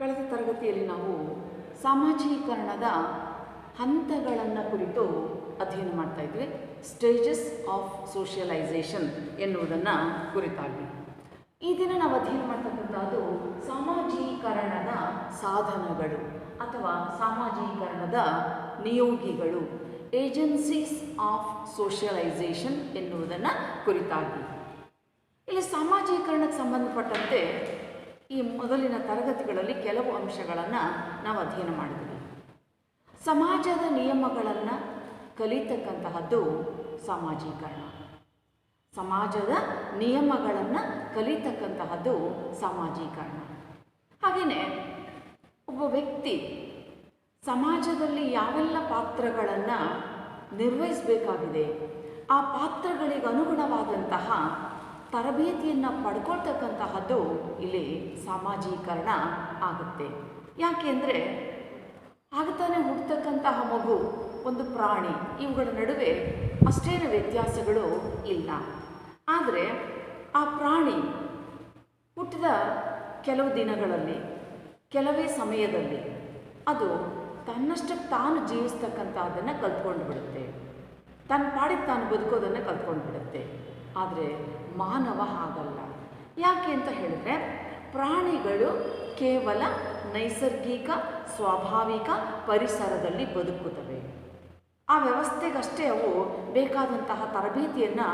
ಕಳೆದ ತರಗತಿಯಲ್ಲಿ ನಾವು ಸಾಮಾಜೀಕರಣದ ಹಂತಗಳನ್ನು ಕುರಿತು ಅಧ್ಯಯನ ಮಾಡ್ತಾ ಇದ್ವಿ. ಸ್ಟೇಜಸ್ ಆಫ್ ಸೋಷಿಯಲೈಸೇಷನ್ ಎನ್ನುವುದನ್ನು ಕುರಿತಾಗಿ ಈ ದಿನ ನಾವು ಅಧ್ಯಯನ ಮಾಡ್ತಕ್ಕಂಥದ್ದು ಸಾಮಾಜೀಕರಣದ ಸಾಧನಗಳು ಅಥವಾ ಸಾಮಾಜೀಕರಣದ ನಿಯೋಗಿಗಳು, ಏಜೆನ್ಸೀಸ್ ಆಫ್ ಸೋಷಿಯಲೈಸೇಷನ್ ಎನ್ನುವುದನ್ನು ಕುರಿತಾಗಿ. ಇಲ್ಲಿ ಸಾಮಾಜೀಕರಣಕ್ಕೆ ಸಂಬಂಧಪಟ್ಟಂತೆ ಈ ಮೊದಲಿನ ತರಗತಿಗಳಲ್ಲಿ ಕೆಲವು ಅಂಶಗಳನ್ನು ನಾವು ಅಧ್ಯಯನ ಮಾಡಿದ್ವಿ. ಸಮಾಜದ ನಿಯಮಗಳನ್ನು ಕಲಿತಕ್ಕಂತಹದ್ದು ಸಾಮಾಜೀಕರಣ. ಸಮಾಜದ ನಿಯಮಗಳನ್ನು ಕಲಿತಕ್ಕಂತಹದ್ದು ಸಾಮಾಜೀಕರಣ. ಹಾಗೆಯೇ ಒಬ್ಬ ವ್ಯಕ್ತಿ ಸಮಾಜದಲ್ಲಿ ಯಾವೆಲ್ಲ ಪಾತ್ರಗಳನ್ನು ನಿರ್ವಹಿಸಬೇಕಾಗಿದೆ, ಆ ಪಾತ್ರಗಳಿಗೆ ಅನುಗುಣವಾದಂತಹ ತರಬೇತಿಯನ್ನು ಪಡ್ಕೊಳ್ತಕ್ಕಂತಹದ್ದು ಇಲ್ಲಿ ಸಾಮಾಜೀಕರಣ ಆಗುತ್ತೆ. ಯಾಕೆಂದರೆ ಆಗತಾನೆ ಹುಟ್ಟತಕ್ಕಂತಹ ಮಗು, ಒಂದು ಪ್ರಾಣಿ, ಇವುಗಳ ನಡುವೆ ಅಷ್ಟೇನು ವ್ಯತ್ಯಾಸಗಳು ಇಲ್ಲ. ಆದರೆ ಆ ಪ್ರಾಣಿ ಹುಟ್ಟಿದ ಕೆಲವು ದಿನಗಳಲ್ಲಿ, ಕೆಲವೇ ಸಮಯದಲ್ಲಿ ಅದು ತನ್ನಷ್ಟಕ್ಕೆ ತಾನು ಜೀವಿಸ್ತಕ್ಕಂಥದ್ದನ್ನು ಕಲ್ತ್ಕೊಂಡು ಬಿಡುತ್ತೆ, ತನ್ನ ಪಾಡಿಗೆ ತಾನು ಬದುಕೋದನ್ನು ಕಲ್ತ್ಕೊಂಡು ಬಿಡುತ್ತೆ. ಆದರೆ ಮಾನವ ಹಾಗಲ್ಲ. ಯಾಕೆ ಅಂತ ಹೇಳಿದ್ರೆ, ಪ್ರಾಣಿಗಳು ಕೇವಲ ನೈಸರ್ಗಿಕ ಸ್ವಾಭಾವಿಕ ಪರಿಸರದಲ್ಲಿ ಬದುಕುತ್ತವೆ. ಆ ವ್ಯವಸ್ಥೆಗಷ್ಟೇ ಅವು ಬೇಕಾದಂತಹ ತರಬೇತಿಯನ್ನು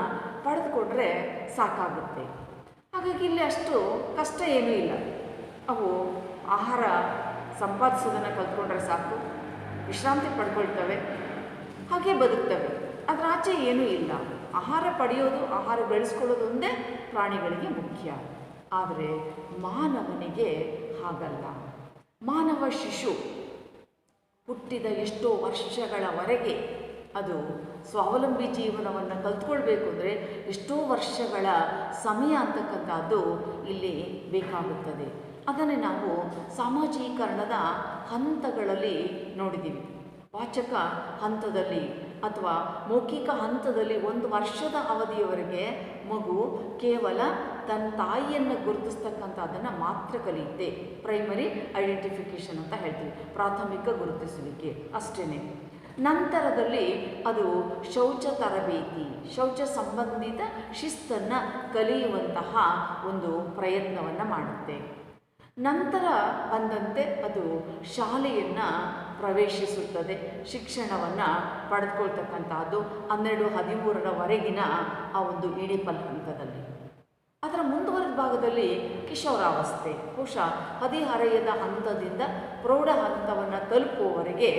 ಪಡೆದುಕೊಂಡ್ರೆ ಸಾಕಾಗುತ್ತೆ. ಹಾಗಾಗಿ ಇಲ್ಲಿ ಅಷ್ಟು ಕಷ್ಟ ಏನೂ ಇಲ್ಲ. ಅವು ಆಹಾರ ಸಂಪಾದಿಸೋದನ್ನು ಕಲ್ತ್ಕೊಂಡ್ರೆ ಸಾಕು, ವಿಶ್ರಾಂತಿ ಪಡ್ಕೊಳ್ತವೆ, ಹಾಗೆ ಬದುಕ್ತವೆ. ಅದರ ಆಚೆ ಏನೂ ಇಲ್ಲ. ಆಹಾರ ಪಡೆಯೋದು, ಆಹಾರ ಬೆಳೆಸ್ಕೊಳ್ಳೋದು ಒಂದೇ ಪ್ರಾಣಿಗಳಿಗೆ ಮುಖ್ಯ. ಆದರೆ ಮಾನವನಿಗೆ ಹಾಗಲ್ಲ. ಮಾನವ ಶಿಶು ಹುಟ್ಟಿದ ಎಷ್ಟೋ ವರ್ಷಗಳವರೆಗೆ ಅದು ಸ್ವಾವಲಂಬಿ ಜೀವನವನ್ನು ಕಲ್ತ್ಕೊಳ್ಬೇಕು ಅಂದರೆ ಎಷ್ಟೋ ವರ್ಷಗಳ ಸಮಯ ಅಂತಕ್ಕಂಥದ್ದು ಇಲ್ಲಿ ಬೇಕಾಗುತ್ತದೆ. ಅದನ್ನೇ ನಾವು ಸಾಮಾಜೀಕರಣದ ಹಂತಗಳಲ್ಲಿ ನೋಡಿದ್ದೀವಿ. ವಾಚಕ ಹಂತದಲ್ಲಿ ಅಥವಾ ಮೌಖಿಕ ಹಂತದಲ್ಲಿ 1 ವರ್ಷದ ಅವಧಿಯವರೆಗೆ ಮಗು ಕೇವಲ ತನ್ನ ತಾಯಿಯನ್ನು ಗುರುತಿಸ್ತಕ್ಕಂಥದ್ದನ್ನು ಮಾತ್ರ ಕಲಿಯುತ್ತೆ. ಪ್ರೈಮರಿ ಐಡೆಂಟಿಫಿಕೇಷನ್ ಅಂತ ಹೇಳ್ತೀವಿ, ಪ್ರಾಥಮಿಕ ಗುರುತಿಸುವಿಕೆ ಅಷ್ಟೇ. ನಂತರದಲ್ಲಿ ಅದು ಶೌಚ ತರಬೇತಿ, ಶೌಚ ಸಂಬಂಧಿತ ಶಿಸ್ತನ್ನು ಕಲಿಯುವಂತಹ ಒಂದು ಪ್ರಯತ್ನವನ್ನು ಮಾಡುತ್ತೆ. ನಂತರ ಬಂದಂತೆ ಅದು ಶಾಲೆಯನ್ನು ಪ್ರವೇಶಿಸುತ್ತದೆ, ಶಿಕ್ಷಣವನ್ನು ಪಡೆದುಕೊಳ್ತಕ್ಕಂಥದ್ದು 12-13ರವರೆಗಿನ ಆ ಒಂದು ಇಳಿಪಲ್ ಹಂತದಲ್ಲಿ. ಅದರ ಮುಂದುವರೆದ ಭಾಗದಲ್ಲಿ ಕಿಶೋರಾವಸ್ಥೆ, ಬಹುಶಃ ಹದಿಹರೆಯದ ಹಂತದಿಂದ ಪ್ರೌಢ ಹಂತವನ್ನು ತಲುಪುವವರೆಗೆ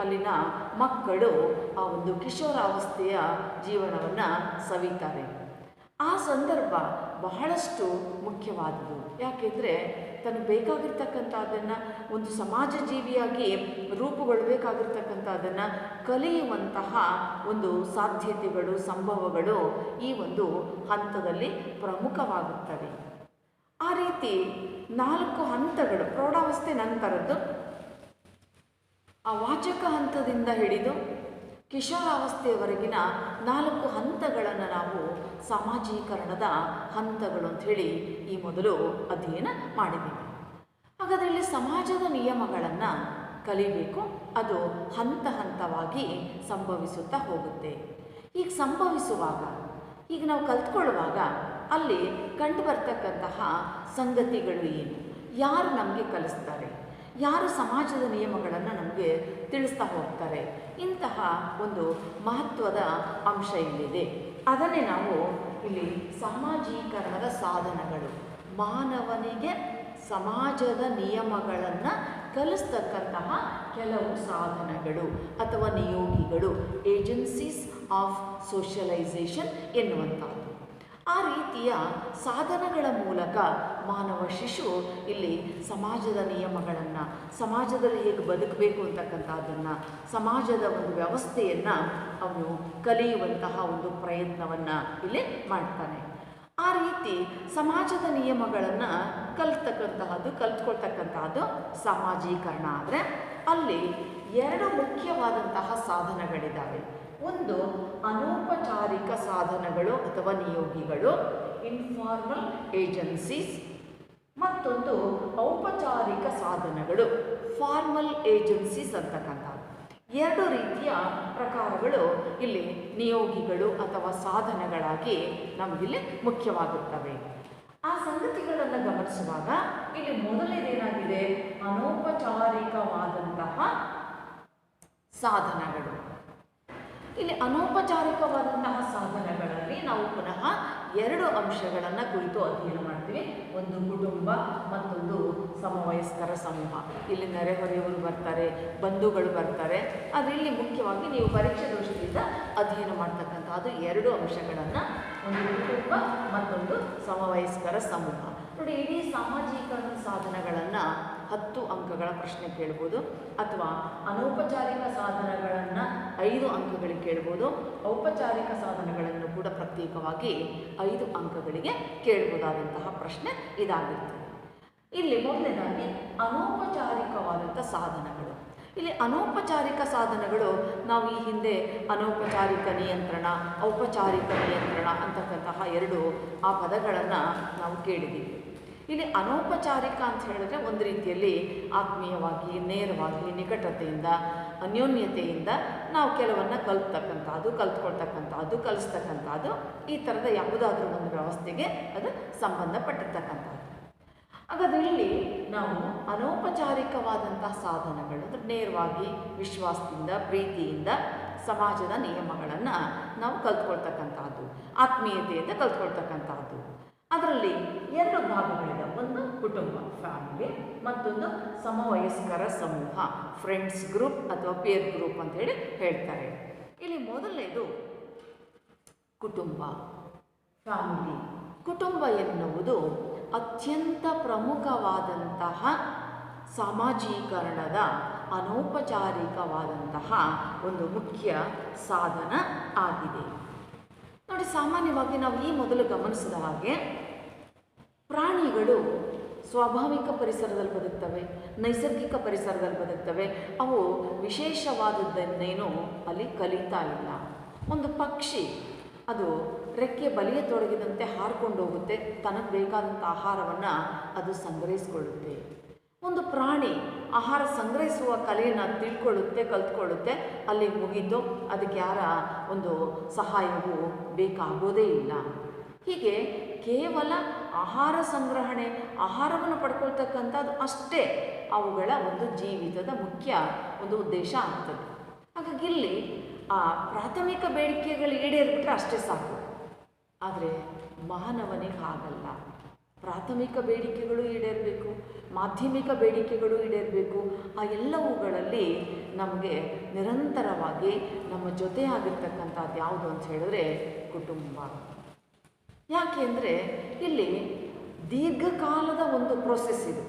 ಅಲ್ಲಿನ ಮಕ್ಕಳು ಆ ಒಂದು ಕಿಶೋರಾವಸ್ಥೆಯ ಜೀವನವನ್ನು ಸವಿತಾರೆ. ಆ ಸಂದರ್ಭ ಬಹಳಷ್ಟು ಮುಖ್ಯವಾದುದು. ಯಾಕೆಂದರೆ ತನಗೆ ಬೇಕಾಗಿರ್ತಕ್ಕಂಥದ್ದನ್ನು, ಒಂದು ಸಮಾಜ ಜೀವಿಯಾಗಿ ರೂಪುಗೊಳ್ಳಬೇಕಾಗಿರ್ತಕ್ಕಂಥದ್ದನ್ನು ಕಲಿಯುವಂತಹ ಒಂದು ಸಾಧ್ಯತೆಗಳು, ಸಂಭವಗಳು ಈ ಒಂದು ಹಂತದಲ್ಲಿ ಪ್ರಮುಖವಾಗುತ್ತವೆ. ಆ ರೀತಿ 4 ಹಂತಗಳು ಪ್ರೌಢಾವಸ್ಥೆ ನಂತರದ್ದು, ಆ ವಾಚಕ ಹಂತದಿಂದ ಹಿಡಿದು ಕಿಶೋರಾವಸ್ಥೆಯವರೆಗಿನ 4 ಹಂತಗಳನ್ನು ನಾವು ಸಾಮಾಜೀಕರಣದ ಹಂತಗಳು ಅಂಥೇಳಿ ಈ ಮೊದಲು ಅಧ್ಯಯನ ಮಾಡಿದ್ದೀವಿ. ಹಾಗಾದರೆ ಇಲ್ಲಿ ಸಮಾಜದ ನಿಯಮಗಳನ್ನು ಕಲಿಬೇಕು. ಅದು ಹಂತ ಹಂತವಾಗಿ ಸಂಭವಿಸುತ್ತಾ ಹೋಗುತ್ತೆ. ಈಗ ಸಂಭವಿಸುವಾಗ, ಈಗ ನಾವು ಕಲ್ತ್ಕೊಳ್ಳುವಾಗ ಅಲ್ಲಿ ಕಂಡು ಬರ್ತಕ್ಕಂತಹ ಸಂಗತಿಗಳು ಏನು, ಯಾರು ನಮಗೆ ಕಲಿಸ್ತಾರೆ, ಯಾರು ಸಮಾಜದ ನಿಯಮಗಳನ್ನು ನಮಗೆ ತಿಳಿಸ್ತಾ ಹೋಗ್ತಾರೆ, ಇಂತಹ ಒಂದು ಮಹತ್ವದ ಅಂಶ ಇಲ್ಲಿದೆ. ಅದನ್ನೇ ನಾವು ಇಲ್ಲಿ ಸಾಮಾಜೀಕರಣದ ಸಾಧನಗಳು, ಮಾನವನಿಗೆ ಸಮಾಜದ ನಿಯಮಗಳನ್ನು ಕಲಿಸ್ತಕ್ಕಂತಹ ಕೆಲವು ಸಾಧನಗಳು ಅಥವಾ ನಿಯೋಗಿಗಳು, ಏಜೆನ್ಸೀಸ್ ಆಫ್ ಸೋಷಿಯಲೈಸೇಷನ್ ಎನ್ನುವಂಥದ್ದು. ಆ ರೀತಿಯ ಸಾಧನಗಳ ಮೂಲಕ ಮಾನವ ಶಿಶು ಇಲ್ಲಿ ಸಮಾಜದ ನಿಯಮಗಳನ್ನು, ಸಮಾಜದಲ್ಲಿ ಹೇಗೆ ಬದುಕಬೇಕು ಅಂತಕ್ಕಂಥದ್ದನ್ನು, ಸಮಾಜದ ಒಂದು ವ್ಯವಸ್ಥೆಯನ್ನು ಅವನು ಕಲಿಯುವಂತಹ ಒಂದು ಪ್ರಯತ್ನವನ್ನು ಇಲ್ಲಿ ಮಾಡ್ತಾನೆ. ಆ ರೀತಿ ಸಮಾಜದ ನಿಯಮಗಳನ್ನು ಕಲ್ತ್ಕೊಳ್ತಕ್ಕಂತಹದ್ದು ಸಾಮಾಜೀಕರಣ. ಆದರೆ ಅಲ್ಲಿ 2 ಮುಖ್ಯವಾದಂತಹ ಸಾಧನಗಳಿದ್ದಾವೆ. ಒಂದು ಅನೌಪಚಾರಿಕ ಸಾಧನಗಳು ಅಥವಾ ನಿಯೋಗಿಗಳು, ಇನ್ಫಾರ್ಮಲ್ ಏಜೆನ್ಸೀಸ್, ಮತ್ತು ಮತ್ತೊಂದು ಔಪಚಾರಿಕ ಸಾಧನಗಳು, ಫಾರ್ಮಲ್ ಏಜೆನ್ಸೀಸ್ ಅಂತಕ್ಕಂಥದ್ದು. ಎರಡು ರೀತಿಯ ಪ್ರಕಾರಗಳು ಇಲ್ಲಿ ನಿಯೋಗಿಗಳು ಅಥವಾ ಸಾಧನಗಳಾಗಿ ನಮಗಿಲ್ಲಿ ಮುಖ್ಯವಾಗುತ್ತವೆ. ಆ ಸಂಗತಿಗಳನ್ನು ಗಮನಿಸುವಾಗ ಇಲ್ಲಿ ಮೊದಲನೇದೇನಾಗಿದೆ, ಅನೌಪಚಾರಿಕವಾದಂತಹ ಸಾಧನಗಳು. ಇಲ್ಲಿ ಅನೌಪಚಾರಿಕವಾದಂತಹ ಸಾಧನಗಳಲ್ಲಿ ನಾವು ಪುನಃ ಎರಡು ಅಂಶಗಳನ್ನು ಕುರಿತು ಅಧ್ಯಯನ ಮಾಡ್ತೀವಿ. ಒಂದು ಕುಟುಂಬ, ಮತ್ತೊಂದು ಸಮವಯಸ್ಕರ ಸಮೂಹ. ಇಲ್ಲಿ ನೆರೆಹೊರೆಯವರು ಬರ್ತಾರೆ, ಬಂಧುಗಳು ಬರ್ತಾರೆ. ಆದರೆ ಇಲ್ಲಿ ಮುಖ್ಯವಾಗಿ ನೀವು ಪರೀಕ್ಷೆ ದೃಷ್ಟಿಯಿಂದ ಅಧ್ಯಯನ ಮಾಡ್ತಕ್ಕಂಥದ್ದು ಎರಡು ಅಂಶಗಳನ್ನು, ಒಂದು ಕುಟುಂಬ ಮತ್ತೊಂದು ಸಮವಯಸ್ಕರ ಸಮೂಹ. ನೋಡಿ, ಇಡೀ ಸಾಮಾಜೀಕರಣ ಸಾಧನಗಳನ್ನು 10 ಅಂಕಗಳ ಪ್ರಶ್ನೆ ಕೇಳ್ಬೋದು, ಅಥವಾ ಅನೌಪಚಾರಿಕ ಸಾಧನಗಳನ್ನು 5 ಅಂಕಗಳಿಗೆ ಕೇಳ್ಬೋದು. ಔಪಚಾರಿಕ ಸಾಧನಗಳನ್ನು ಕೂಡ ಪ್ರತ್ಯೇಕವಾಗಿ 5 ಅಂಕಗಳಿಗೆ ಕೇಳ್ಬೋದಾದಂತಹ ಪ್ರಶ್ನೆ ಇದಾಗಿರ್ತದೆ. ಇಲ್ಲಿ ಮೊದಲನೇದಾಗಿ ಅನೌಪಚಾರಿಕವಾದಂಥ ಸಾಧನಗಳು. ಇಲ್ಲಿ ಅನೌಪಚಾರಿಕ ಸಾಧನಗಳು, ನಾವು ಈ ಹಿಂದೆ ಅನೌಪಚಾರಿಕ ನಿಯಂತ್ರಣ, ಔಪಚಾರಿಕ ನಿಯಂತ್ರಣ ಅಂತಕ್ಕಂತಹ ಎರಡು ಆ ಪದಗಳನ್ನು ನಾವು ಕೇಳಿದ್ದೀವಿ. ಇಲ್ಲಿ ಅನೌಪಚಾರಿಕ ಅಂತ ಹೇಳಿದ್ರೆ ಒಂದು ರೀತಿಯಲ್ಲಿ ಆತ್ಮೀಯವಾಗಿ, ನೇರವಾಗಿ, ನಿಕಟತೆಯಿಂದ, ಅನ್ಯೋನ್ಯತೆಯಿಂದ ನಾವು ಕೆಲವನ್ನು ಕಲ್ತ್ಕೊಳ್ತಕ್ಕಂಥದ್ದು, ಕಲಿಸ್ತಕ್ಕಂಥದ್ದು, ಈ ಥರದ ಯಾವುದಾದ್ರೂ ಒಂದು ವ್ಯವಸ್ಥೆಗೆ ಅದು ಸಂಬಂಧಪಟ್ಟಿರ್ತಕ್ಕಂಥದ್ದು. ಹಾಗಾದರೆ ಇಲ್ಲಿ ನಾವು ಅನೌಪಚಾರಿಕವಾದಂತಹ ಸಾಧನಗಳು ಅಂದರೆ ನೇರವಾಗಿ, ವಿಶ್ವಾಸದಿಂದ, ಪ್ರೀತಿಯಿಂದ ಸಮಾಜದ ನಿಯಮಗಳನ್ನು ನಾವು ಕಲ್ತ್ಕೊಳ್ತಕ್ಕಂಥದ್ದು, ಆತ್ಮೀಯತೆಯಿಂದ ಕಲ್ತ್ಕೊಳ್ತಕ್ಕಂಥದ್ದು. ಅದರಲ್ಲಿ ಎರಡು ಭಾಗಗಳಿವೆ. ಒಂದು ಕುಟುಂಬ, ಫ್ಯಾಮಿಲಿ, ಮತ್ತೊಂದು ಸಮವಯಸ್ಕರ ಸಮೂಹ, ಫ್ರೆಂಡ್ಸ್ ಗ್ರೂಪ್ ಅಥವಾ ಪೇರ್ ಗ್ರೂಪ್ ಅಂತ ಹೇಳಿ ಹೇಳ್ತಾರೆ. ಇಲ್ಲಿ ಮೊದಲನೇದು ಕುಟುಂಬ, ಫ್ಯಾಮಿಲಿ. ಕುಟುಂಬ ಎನ್ನುವುದು ಅತ್ಯಂತ ಪ್ರಮುಖವಾದಂತಹ ಸಾಮಾಜೀಕರಣದ ಅನೌಪಚಾರಿಕವಾದಂತಹ ಒಂದು ಮುಖ್ಯ ಸಾಧನ ಆಗಿದೆ. ನೋಡಿ, ಸಾಮಾನ್ಯವಾಗಿ ನಾವು ಈ ಮೊದಲು ಗಮನಿಸಿದ ಹಾಗೆ ಪ್ರಾಣಿಗಳು ಸ್ವಾಭಾವಿಕ ಪರಿಸರದಲ್ಲಿ ಬದುಕ್ತವೆ, ನೈಸರ್ಗಿಕ ಪರಿಸರದಲ್ಲಿ ಬದುಕ್ತವೆ. ಅವು ವಿಶೇಷವಾದದ್ದನ್ನೇನು ಅಲ್ಲಿ ಕಲಿತಾ ಇಲ್ಲ. ಒಂದು ಪಕ್ಷಿ ಅದು ರೆಕ್ಕೆ ಬಲಿಯತೊಡಗಿದಂತೆ ಹಾರಿಕೊಂಡು ಹೋಗುತ್ತೆ, ತನಗೆ ಬೇಕಾದಂಥ ಆಹಾರವನ್ನು ಅದು ಸಂಗ್ರಹಿಸಿಕೊಳ್ಳುತ್ತೆ. ಒಂದು ಪ್ರಾಣಿ ಆಹಾರ ಸಂಗ್ರಹಿಸುವ ಕಲೆಯನ್ನು ಕಲ್ತ್ಕೊಳ್ಳುತ್ತೆ, ಅಲ್ಲಿ ಮುಗಿದು ಅದಕ್ಕೆ ಯಾರ ಒಂದು ಸಹಾಯವೂ ಬೇಕಾಗೋದೇ ಇಲ್ಲ. ಹೀಗೆ ಕೇವಲ ಆಹಾರ ಸಂಗ್ರಹಣೆ, ಆಹಾರವನ್ನು ಪಡ್ಕೊಳ್ತಕ್ಕಂಥದ್ದು ಅಷ್ಟೇ ಅವುಗಳ ಒಂದು ಜೀವಿತದ ಮುಖ್ಯ ಒಂದು ಉದ್ದೇಶ ಆಗ್ತದೆ. ಹಾಗಾಗಿ ಇಲ್ಲಿ ಆ ಪ್ರಾಥಮಿಕ ಬೇಡಿಕೆಗಳು ಈಡೇರಿಬಿಟ್ರೆ ಅಷ್ಟೇ ಸಾಕು. ಆದರೆ ಮಾನವನಿಗೆ ಹಾಗಲ್ಲ. ಪ್ರಾಥಮಿಕ ಬೇಡಿಕೆಗಳು ಈಡೇರಬೇಕು, ಮಾಧ್ಯಮಿಕ ಬೇಡಿಕೆಗಳು ಈಡೇರಬೇಕು. ಆ ಎಲ್ಲವುಗಳಲ್ಲಿ ನಮಗೆ ನಿರಂತರವಾಗಿ ನಮ್ಮ ಜೊತೆ ಆಗಿರ್ತಕ್ಕಂಥದ್ದು ಯಾವುದು ಅಂತ ಹೇಳಿದ್ರೆ ಕುಟುಂಬ. ಯಾಕೆ ಅಂದರೆ ಇಲ್ಲಿ ದೀರ್ಘಕಾಲದ ಒಂದು ಪ್ರೋಸೆಸ್ ಇದು,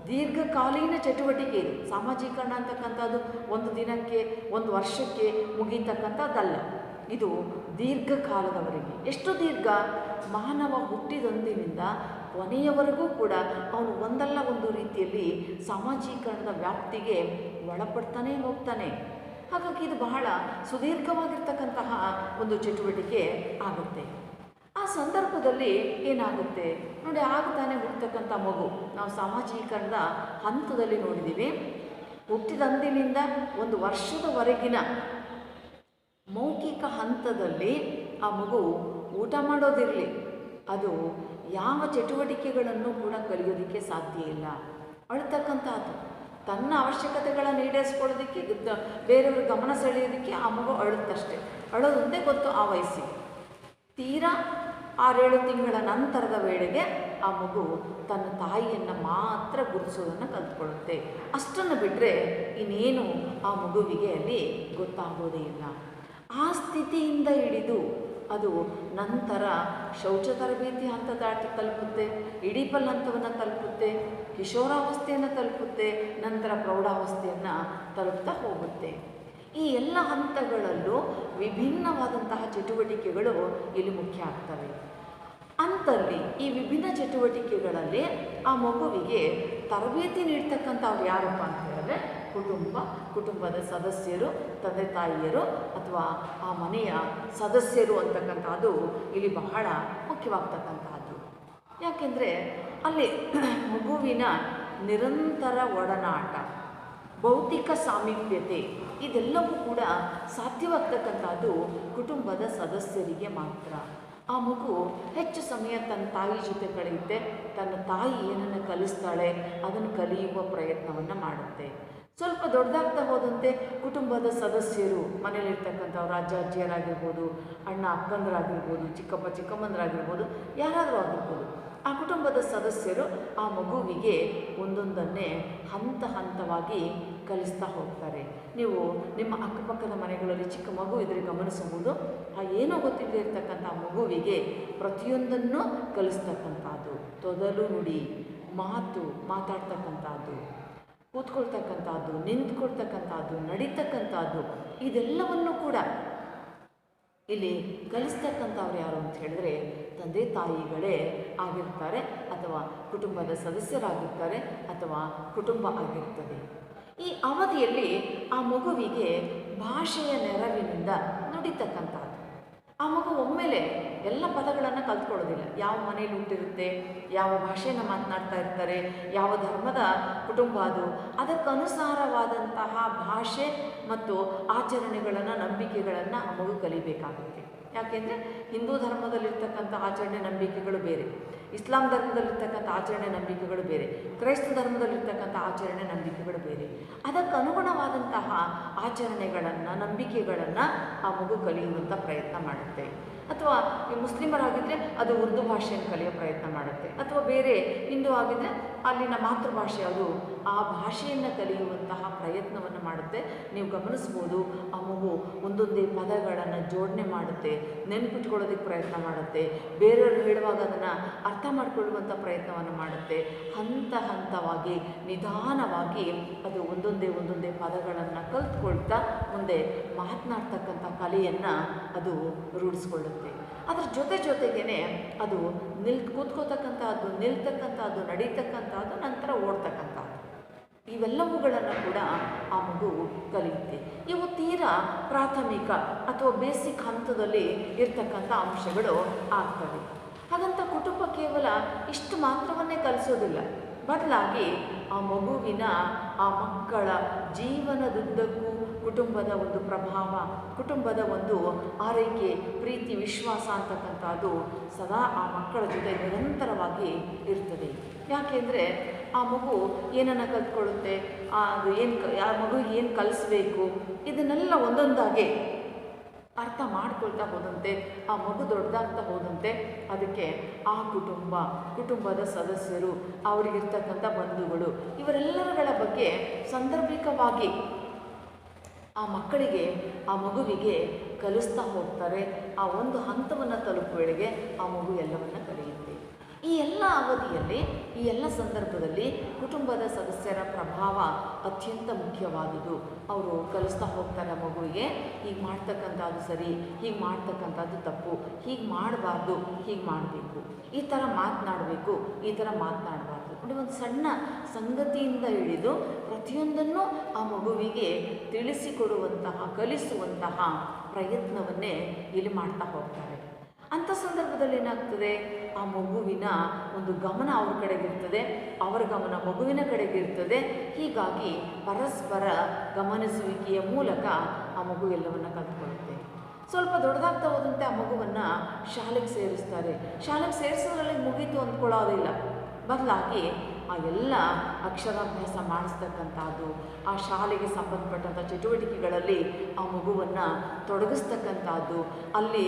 ದೀರ್ಘಕಾಲೀನ ಚಟುವಟಿಕೆ ಇದು. ಸಾಮಾಜೀಕರಣ ಅಂತಕ್ಕಂಥದ್ದು ಒಂದು ದಿನಕ್ಕೆ, ಒಂದು ವರ್ಷಕ್ಕೆ ಮುಗೀತಕ್ಕಂಥದ್ದಲ್ಲ. ಇದು ದೀರ್ಘಕಾಲದವರೆಗೆ. ಎಷ್ಟು ದೀರ್ಘ? ಮಾನವ ಹುಟ್ಟಿದಂದಿನಿಂದ ಕೊನೆಯವರೆಗೂ ಕೂಡ ಅವನು ಒಂದಲ್ಲ ಒಂದು ರೀತಿಯಲ್ಲಿ ಸಾಮಾಜೀಕರಣದ ವ್ಯಾಪ್ತಿಗೆ ಒಳಪಡ್ತಾನೆ ಹೋಗ್ತಾನೆ. ಹಾಗಾಗಿ ಇದು ಬಹಳ ಸುದೀರ್ಘವಾಗಿರ್ತಕ್ಕಂತಹ ಒಂದು ಚಟುವಟಿಕೆ ಆಗುತ್ತೆ. ಆ ಸಂದರ್ಭದಲ್ಲಿ ಏನಾಗುತ್ತೆ ನೋಡಿ, ಆಗ್ತಾನೆ ಹುಟ್ಟತಕ್ಕಂಥ ಮಗು ನಾವು ಸಾಮಾಜೀಕರಣದ ಹಂತದಲ್ಲಿ ನೋಡಿದ್ದೀವಿ. ಹುಟ್ಟಿದಂದಿನಿಂದ ಒಂದು ವರ್ಷದವರೆಗಿನ ಮೌಖಿಕ ಹಂತದಲ್ಲಿ ಆ ಮಗು ಊಟ ಮಾಡೋದಿರಲಿ, ಅದು ಯಾವ ಚಟುವಟಿಕೆಗಳನ್ನು ಕೂಡ ಕಲಿಯೋದಕ್ಕೆ ಸಾಧ್ಯ ಇಲ್ಲ. ಅಳ್ತಕ್ಕಂಥದ್ದು ತನ್ನ ಅವಶ್ಯಕತೆಗಳನ್ನು ಈಡೇರಿಸ್ಕೊಳ್ಳೋದಕ್ಕೆ, ಬೇರೆಯವ್ರ ಗಮನ ಸೆಳೆಯೋದಕ್ಕೆ ಆ ಮಗು ಅಳುತ್ತಷ್ಟೆ. ಅಳೋದೊಂದೇ ಗೊತ್ತು ಆ ವಯಸ್ಸಿಗೆ. ತೀರಾ 6-7 ತಿಂಗಳ ನಂತರದ ವೇಳೆಗೆ ಆ ಮಗು ತನ್ನ ತಾಯಿಯನ್ನು ಮಾತ್ರ ಗುರುತಿಸೋದನ್ನು ಕಲ್ತ್ಕೊಳ್ಳುತ್ತೆ. ಅಷ್ಟನ್ನು ಬಿಟ್ಟರೆ ಇನ್ನೇನು ಆ ಮಗುವಿಗೆ ಅಲ್ಲಿ ಗೊತ್ತಾಗೋದೇ ಇಲ್ಲ. ಆ ಸ್ಥಿತಿಯಿಂದ ಹಿಡಿದು ಅದು ನಂತರ ಶೌಚ ತರಬೇತಿ ಹಂತ ತಲುಪುತ್ತೆ, ಇಡೀಪಲ್ ಹಂತವನ್ನು ತಲುಪುತ್ತೆ, ಕಿಶೋರಾವಸ್ಥೆಯನ್ನು ತಲುಪುತ್ತೆ, ನಂತರ ಪ್ರೌಢಾವಸ್ಥೆಯನ್ನು ತಲುಪ್ತಾ ಹೋಗುತ್ತೆ. ಈ ಎಲ್ಲ ಹಂತಗಳಲ್ಲೂ ವಿಭಿನ್ನವಾದಂತಹ ಚಟುವಟಿಕೆಗಳು ಇಲ್ಲಿ ಮುಖ್ಯ ಆಗ್ತವೆ. ಅಂತಲ್ಲಿ ಈ ವಿಭಿನ್ನ ಚಟುವಟಿಕೆಗಳಲ್ಲಿ ಆ ಮಗುವಿಗೆ ತರಬೇತಿ ನೀಡ್ತಕ್ಕಂಥವ್ರು ಯಾರಪ್ಪ ಅಂತ ಹೇಳಿದ್ರೆ ಕುಟುಂಬದ ಸದಸ್ಯರು, ತಂದೆ ತಾಯಿಯರು ಅಥವಾ ಆ ಮನೆಯ ಸದಸ್ಯರು ಅಂತಕ್ಕಂಥದ್ದು ಇಲ್ಲಿ ಬಹಳ ಮುಖ್ಯವಾಗ್ತಕ್ಕಂಥದ್ದು. ಯಾಕೆಂದರೆ ಅಲ್ಲಿ ಮಗುವಿನ ನಿರಂತರ ಒಡನಾಟ, ಭೌತಿಕ ಸಾಮೀಪ್ಯತೆ ಇದೆಲ್ಲವೂ ಕೂಡ ಸಾಧ್ಯವಾಗ್ತಕ್ಕಂಥದ್ದು ಕುಟುಂಬದ ಸದಸ್ಯರಿಗೆ ಮಾತ್ರ. ಆ ಮಗು ಹೆಚ್ಚು ಸಮಯ ತನ್ನ ತಾಯಿ ಜೊತೆ ಕಳೆಯುತ್ತೆ, ತನ್ನ ತಾಯಿ ಏನನ್ನು ಕಲಿಸ್ತಾಳೆ ಅದನ್ನು ಕಲಿಯುವ ಪ್ರಯತ್ನವನ್ನು ಮಾಡುತ್ತೆ. ಸ್ವಲ್ಪ ದೊಡ್ಡದಾಗ್ತಾ ಹೋದಂತೆ ಕುಟುಂಬದ ಸದಸ್ಯರು, ಮನೇಲಿರ್ತಕ್ಕಂಥವ್ರು ಅಜ್ಜ ಅಜ್ಜಿಯರಾಗಿರ್ಬೋದು, ಅಣ್ಣ ಅಕ್ಕಂದರಾಗಿರ್ಬೋದು, ಚಿಕ್ಕಪ್ಪ ಚಿಕ್ಕಮ್ಮಂದರಾಗಿರ್ಬೋದು, ಯಾರಾದರೂ ಆಗಿರ್ಬೋದು, ಆ ಕುಟುಂಬದ ಸದಸ್ಯರು ಆ ಮಗುವಿಗೆ ಒಂದೊಂದನ್ನೇ ಹಂತ ಹಂತವಾಗಿ ಕಲಿಸ್ತಾ ಹೋಗ್ತಾರೆ. ನೀವು ನಿಮ್ಮ ಅಕ್ಕಪಕ್ಕದ ಮನೆಗಳಲ್ಲಿ ಚಿಕ್ಕ ಮಗು ಇದ್ರೆ ಗಮನಿಸಬಹುದು, ಆ ಏನೋ ಗೊತ್ತಿಲ್ಲದೆ ಇರ್ತಕ್ಕಂಥ ಮಗುವಿಗೆ ಪ್ರತಿಯೊಂದನ್ನು ಕಲಿಸ್ತಕ್ಕಂಥದ್ದು, ತೊದಲು ನುಡಿ, ಮಾತಾಡ್ತಕ್ಕಂಥದ್ದು, ಕೂತ್ಕೊಳ್ತಕ್ಕಂಥದ್ದು, ನಿಂತ್ಕೊಳ್ತಕ್ಕಂಥದ್ದು, ನಡೀತಕ್ಕಂಥದ್ದು, ಇದೆಲ್ಲವನ್ನು ಕೂಡ ಇಲ್ಲಿ ಕಲಿಸ್ತಕ್ಕಂಥವ್ರು ಯಾರು ಅಂತ ಹೇಳಿದ್ರೆ ತಂದೆ ತಾಯಿಗಳೇ ಆಗಿರ್ತಾರೆ, ಅಥವಾ ಕುಟುಂಬದ ಸದಸ್ಯರಾಗಿರ್ತಾರೆ, ಅಥವಾ ಕುಟುಂಬ ಆಗಿರ್ತದೆ. ಈ ಅವಧಿಯಲ್ಲಿ ಆ ಮಗುವಿಗೆ ಭಾಷೆಯ ನೆರವಿನಿಂದ ನುಡಿತಕ್ಕಂಥದ್ದು. ಆ ಮಗು ಒಮ್ಮೆಲೆ ಎಲ್ಲ ಪದಗಳನ್ನು ಕಲ್ತ್ಕೊಳ್ಳೋದಿಲ್ಲ. ಯಾವ ಮನೇಲಿ ಹುಟ್ಟಿರುತ್ತೆ, ಯಾವ ಭಾಷೆಯನ್ನು ಮಾತನಾಡ್ತಾ ಇರ್ತಾರೆ, ಯಾವ ಧರ್ಮದ ಕುಟುಂಬ ಅದು, ಅದಕ್ಕನುಸಾರವಾದಂತಹ ಭಾಷೆ ಮತ್ತು ಆಚರಣೆಗಳನ್ನು, ನಂಬಿಕೆಗಳನ್ನು ಆ ಮಗು ಕಲಿಬೇಕಾಗುತ್ತೆ. ಯಾಕೆಂದರೆ ಹಿಂದೂ ಧರ್ಮದಲ್ಲಿರ್ತಕ್ಕಂಥ ಆಚರಣೆ ನಂಬಿಕೆಗಳು ಬೇರೆ, ಇಸ್ಲಾಂ ಧರ್ಮದಲ್ಲಿರ್ತಕ್ಕಂಥ ಆಚರಣೆ ನಂಬಿಕೆಗಳು ಬೇರೆ, ಕ್ರೈಸ್ತ ಧರ್ಮದಲ್ಲಿರ್ತಕ್ಕಂಥ ಆಚರಣೆ ನಂಬಿಕೆಗಳು ಬೇರೆ. ಅದಕ್ಕನುಗುಣವಾದಂತಹ ಆಚರಣೆಗಳನ್ನು, ನಂಬಿಕೆಗಳನ್ನು ಆ ಮಗು ಕಲಿಯುವಂಥ ಪ್ರಯತ್ನ ಮಾಡುತ್ತೆ. ಅಥವಾ ಈ ಮುಸ್ಲಿಮರಾಗಿದ್ದರೆ ಅದು ಉರ್ದು ಭಾಷೆಯನ್ನು ಕಲಿಯೋ ಪ್ರಯತ್ನ ಮಾಡುತ್ತೆ, ಅಥವಾ ಬೇರೆ ಹಿಂದೂ ಆಗಿದ್ದರೆ ಅಲ್ಲಿನ ಮಾತೃಭಾಷೆ ಅದು, ಆ ಭಾಷೆಯನ್ನು ಕಲಿಯುವಂತಹ ಪ್ರಯತ್ನವನ್ನು ಮಾಡುತ್ತೆ. ನೀವು ಗಮನಿಸ್ಬೋದು, ಆ ಮಗು ಒಂದೊಂದೇ ಪದಗಳನ್ನು ಜೋಡಣೆ ಮಾಡುತ್ತೆ, ನೆನಪಿಟ್ಕೊಳ್ಳೋದಕ್ಕೆ ಪ್ರಯತ್ನ ಮಾಡುತ್ತೆ, ಬೇರೆಯವರು ಹೇಳುವಾಗ ಅದನ್ನು ಅರ್ಥ ಮಾಡಿಕೊಳ್ಳುವಂಥ ಪ್ರಯತ್ನವನ್ನು ಮಾಡುತ್ತೆ. ಹಂತ ಹಂತವಾಗಿ ನಿಧಾನವಾಗಿ ಅದು ಒಂದೊಂದೇ ಪದಗಳನ್ನು ಕಲ್ತ್ಕೊಳ್ತಾ ಮುಂದೆ ಮಾತನಾಡ್ತಕ್ಕಂಥ ಕಲೆಯನ್ನು ಅದು ರೂಢಿಸ್ಕೊಳ್ಳುತ್ತೆ. ಅದರ ಜೊತೆಗೇ ಅದು ಕೂತ್ಕೋತಕ್ಕಂಥದ್ದು, ನಿಲ್ತಕ್ಕಂಥದ್ದು, ನಡೀತಕ್ಕಂಥದ್ದು, ನಂತರ ಓಡ್ತಕ್ಕಂಥದ್ದು, ಇವೆಲ್ಲವುಗಳನ್ನು ಕೂಡ ಆ ಮಗು ಕಲಿಯುತ್ತೆ. ಇವು ತೀರಾ ಪ್ರಾಥಮಿಕ ಅಥವಾ ಬೇಸಿಕ್ ಹಂತದಲ್ಲಿ ಇರ್ತಕ್ಕಂಥ ಅಂಶಗಳು ಆಗ್ತವೆ. ಹಾಗಂತ ಕುಟುಂಬ ಕೇವಲ ಇಷ್ಟು ಮಾತ್ರವನ್ನೇ ಕಲಿಸೋದಿಲ್ಲ, ಬದಲಾಗಿ ಆ ಮಗುವಿನ, ಆ ಮಕ್ಕಳ ಜೀವನದುದ್ದಕ್ಕೂ ಕುಟುಂಬದ ಒಂದು ಪ್ರಭಾವ, ಕುಟುಂಬದ ಒಂದು ಆರೈಕೆ, ಪ್ರೀತಿ, ವಿಶ್ವಾಸ ಅಂತಕ್ಕಂಥದ್ದು ಸದಾ ಆ ಮಕ್ಕಳ ಜೊತೆ ನಿರಂತರವಾಗಿ ಇರ್ತದೆ. ಯಾಕೆಂದರೆ ಆ ಮಗು ಏನನ್ನು ಕಲ್ತ್ಕೊಳ್ಳುತ್ತೆ, ಅದು ಆ ಮಗುವಿಗೆ ಏನು ಕಲಿಸ್ಬೇಕು, ಇದನ್ನೆಲ್ಲ ಒಂದೊಂದಾಗಿ ಅರ್ಥ ಮಾಡ್ಕೊಳ್ತಾ ಹೋದಂತೆ, ಆ ಮಗು ದೊಡ್ಡದಾಗ್ತಾ ಹೋದಂತೆ ಅದಕ್ಕೆ ಆ ಕುಟುಂಬದ ಸದಸ್ಯರು, ಅವರಿಗಿರ್ತಕ್ಕಂಥ ಬಂಧುಗಳು, ಇವರೆಲ್ಲರಗಳ ಬಗ್ಗೆ ಸಾಂದರ್ಭಿಕವಾಗಿ ಆ ಮಕ್ಕಳಿಗೆ, ಆ ಮಗುವಿಗೆ ಕಲಿಸ್ತಾ ಹೋಗ್ತಾರೆ. ಆ ಒಂದು ಹಂತವನ್ನು ತಲುಪುವಳಿಗೆ ಆ ಮಗು ಎಲ್ಲವನ್ನು ಕಲಿಯುತ್ತೆ. ಈ ಎಲ್ಲ ಅವಧಿಯಲ್ಲಿ, ಈ ಎಲ್ಲ ಸಂದರ್ಭದಲ್ಲಿ ಕುಟುಂಬದ ಸದಸ್ಯರ ಪ್ರಭಾವ ಅತ್ಯಂತ ಮುಖ್ಯವಾದುದು. ಅವರು ಕಲಿಸ್ತಾ ಹೋಗ್ತಾರೆ ಮಗುವಿಗೆ, ಹೀಗೆ ಮಾಡ್ತಕ್ಕಂಥದ್ದು ಸರಿ, ಹೀಗೆ ಮಾಡ್ತಕ್ಕಂಥದ್ದು ತಪ್ಪು, ಹೀಗೆ ಮಾಡಬಾರ್ದು, ಹೀಗೆ ಮಾಡಬೇಕು, ಈ ಥರ ಮಾತನಾಡಬೇಕು, ಈ ಥರ ಮಾತನಾಡಬಾರ್ದು. ನೋಡಿ, ಒಂದು ಸಣ್ಣ ಸಂಗತಿಯಿಂದ ಹಿಡಿದು ಪ್ರತಿಯೊಂದನ್ನು ಆ ಮಗುವಿಗೆ ತಿಳಿಸಿಕೊಡುವಂತಹ, ಕಲಿಸುವಂತಹ ಪ್ರಯತ್ನವನ್ನೇ ಇಲ್ಲಿ ಮಾಡ್ತಾ ಹೋಗ್ತಾರೆ. ಅಂಥ ಸಂದರ್ಭದಲ್ಲಿ ಏನಾಗ್ತದೆ, ಆ ಮಗುವಿನ ಒಂದು ಗಮನ ಅವ್ರ ಕಡೆಗಿರ್ತದೆ, ಅವರ ಗಮನ ಮಗುವಿನ ಕಡೆಗಿರ್ತದೆ. ಹೀಗಾಗಿ ಪರಸ್ಪರ ಗಮನಿಸುವಿಕೆಯ ಮೂಲಕ ಆ ಮಗು ಎಲ್ಲವನ್ನು ಕಲ್ತ್ಕೊಳ್ಳುತ್ತೆ. ಸ್ವಲ್ಪ ದೊಡ್ಡದಾಗ್ತಾ ಹೋದಂತೆ ಆ ಮಗುವನ್ನು ಶಾಲೆಗೆ ಸೇರಿಸ್ತಾರೆ. ಶಾಲೆಗೆ ಸೇರಿಸೋದ್ರಲ್ಲಿ ಮುಗೀತು ಅಂದ್ಕೊಳ್ಳೋದಿಲ್ಲ, ಬದಲಾಗಿ ಆ ಎಲ್ಲ ಅಕ್ಷರಾಭ್ಯಾಸ ಮಾಡಿಸ್ತಕ್ಕಂಥದ್ದು, ಆ ಶಾಲೆಗೆ ಸಂಬಂಧಪಟ್ಟಂಥ ಚಟುವಟಿಕೆಗಳಲ್ಲಿ ಆ ಮಗುವನ್ನು ತೊಡಗಿಸ್ತಕ್ಕಂಥದ್ದು, ಅಲ್ಲಿ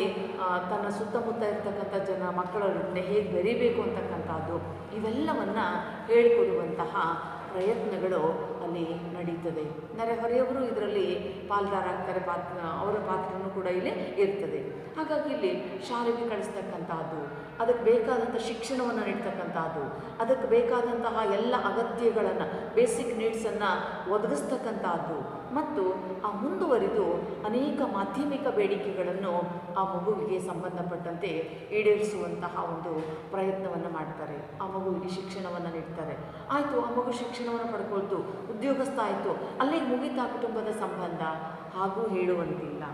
ತನ್ನ ಸುತ್ತಮುತ್ತ ಇರ್ತಕ್ಕಂಥ ಮಕ್ಕಳನ್ನು ಹೇಗೆ ಬೆರೀಬೇಕು ಅಂತಕ್ಕಂಥದ್ದು, ಇವೆಲ್ಲವನ್ನು ಹೇಳಿಕೊಡುವಂತಹ ಪ್ರಯತ್ನಗಳು ಅಲ್ಲಿ ನಡೀತದೆ. ನೆರೆಹೊರೆಯವರು ಇದರಲ್ಲಿ ಪಾಲ್ದಾರಾಗ್ತಾರೆ, ಅವರ ಪಾತ್ರನೂ ಕೂಡ ಇಲ್ಲಿ ಇರ್ತದೆ. ಹಾಗಾಗಿ ಇಲ್ಲಿ ಶಾಲೆಗೆ ಕಳಿಸ್ತಕ್ಕಂಥದ್ದು, ಅದಕ್ಕೆ ಬೇಕಾದಂಥ ಶಿಕ್ಷಣವನ್ನು ನೀಡ್ತಕ್ಕಂಥದ್ದು, ಅದಕ್ಕೆ ಬೇಕಾದಂತಹ ಎಲ್ಲ ಅಗತ್ಯಗಳನ್ನು, ಬೇಸಿಕ್ ನೀಡ್ಸನ್ನು ಒದಗಿಸ್ತಕ್ಕಂಥದ್ದು, ಮತ್ತು ಆ ಮುಂದುವರಿದು ಅನೇಕ ಮಾಧ್ಯಮಿಕ ಬೇಡಿಕೆಗಳನ್ನು ಆ ಮಗುವಿಗೆ ಸಂಬಂಧಪಟ್ಟಂತೆ ಈಡೇರಿಸುವಂತಹ ಒಂದು ಪ್ರಯತ್ನವನ್ನು ಮಾಡ್ತಾರೆ. ಆ ಮಗುವಿಗೆ ಶಿಕ್ಷಣವನ್ನು ನೀಡ್ತಾರೆ. ಆಯಿತು, ಆ ಮಗು ಶಿಕ್ಷಣವನ್ನು ಪಡ್ಕೊಳ್ತು, ಉದ್ಯೋಗಸ್ಥ ಆಯಿತು, ಅಲ್ಲಿಗೆ ಮುಗಿತಾ ಕುಟುಂಬದ ಸಂಬಂಧ, ಹಾಗೂ ಹೇಳುವಂತಿಲ್ಲ.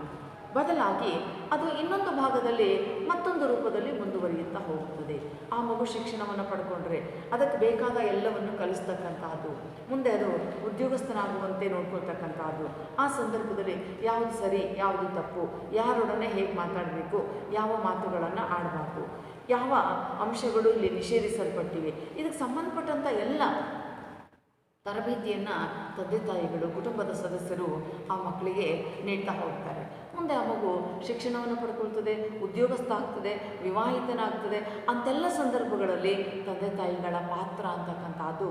ಬದಲಾಗಿ ಅದು ಇನ್ನೊಂದು ಭಾಗದಲ್ಲಿ ಮತ್ತೊಂದು ರೂಪದಲ್ಲಿ ಮುಂದುವರಿಯುತ್ತಾ ಹೋಗುತ್ತದೆ. ಆ ಮಗು ಶಿಕ್ಷಣವನ್ನು ಪಡ್ಕೊಂಡ್ರೆ ಅದಕ್ಕೆ ಬೇಕಾದ ಎಲ್ಲವನ್ನು ಕಲಿಸ್ತಕ್ಕಂತಹದ್ದು, ಮುಂದೆ ಅದು ಉದ್ಯೋಗಸ್ಥನಾಗುವಂತೆ ನೋಡ್ಕೊಳ್ತಕ್ಕಂತಹದ್ದು. ಆ ಸಂದರ್ಭದಲ್ಲಿ ಯಾವುದು ಸರಿ ಯಾವುದು ತಪ್ಪು, ಯಾರೊಡನೆ ಹೇಗೆ ಮಾತಾಡಬೇಕು, ಯಾವ ಮಾತುಗಳನ್ನು ಆಡಬಾರ್ದು, ಯಾವ ಅಂಶಗಳು ಇಲ್ಲಿ ನಿಷೇಧಿಸಲ್ಪಟ್ಟಿವೆ, ಇದಕ್ಕೆ ಸಂಬಂಧಪಟ್ಟಂಥ ಎಲ್ಲ ತರಬೇತಿಯನ್ನು ತಂದೆ ತಾಯಿಗಳು, ಕುಟುಂಬದ ಸದಸ್ಯರು ಆ ಮಕ್ಕಳಿಗೆ ನೀಡ್ತಾ ಹೋಗ್ತಾರೆ. ಮುಂದೆ ಆ ಮಗು ಶಿಕ್ಷಣವನ್ನು ಪಡ್ಕೊಳ್ತದೆ, ಉದ್ಯೋಗಸ್ಥ ಆಗ್ತದೆ, ವಿವಾಹಿತನಾಗ್ತದೆ. ಅಂತೆಲ್ಲ ಸಂದರ್ಭಗಳಲ್ಲಿ ತಂದೆ ತಾಯಿಗಳ ಪಾತ್ರ ಅಂತಕ್ಕಂಥದ್ದು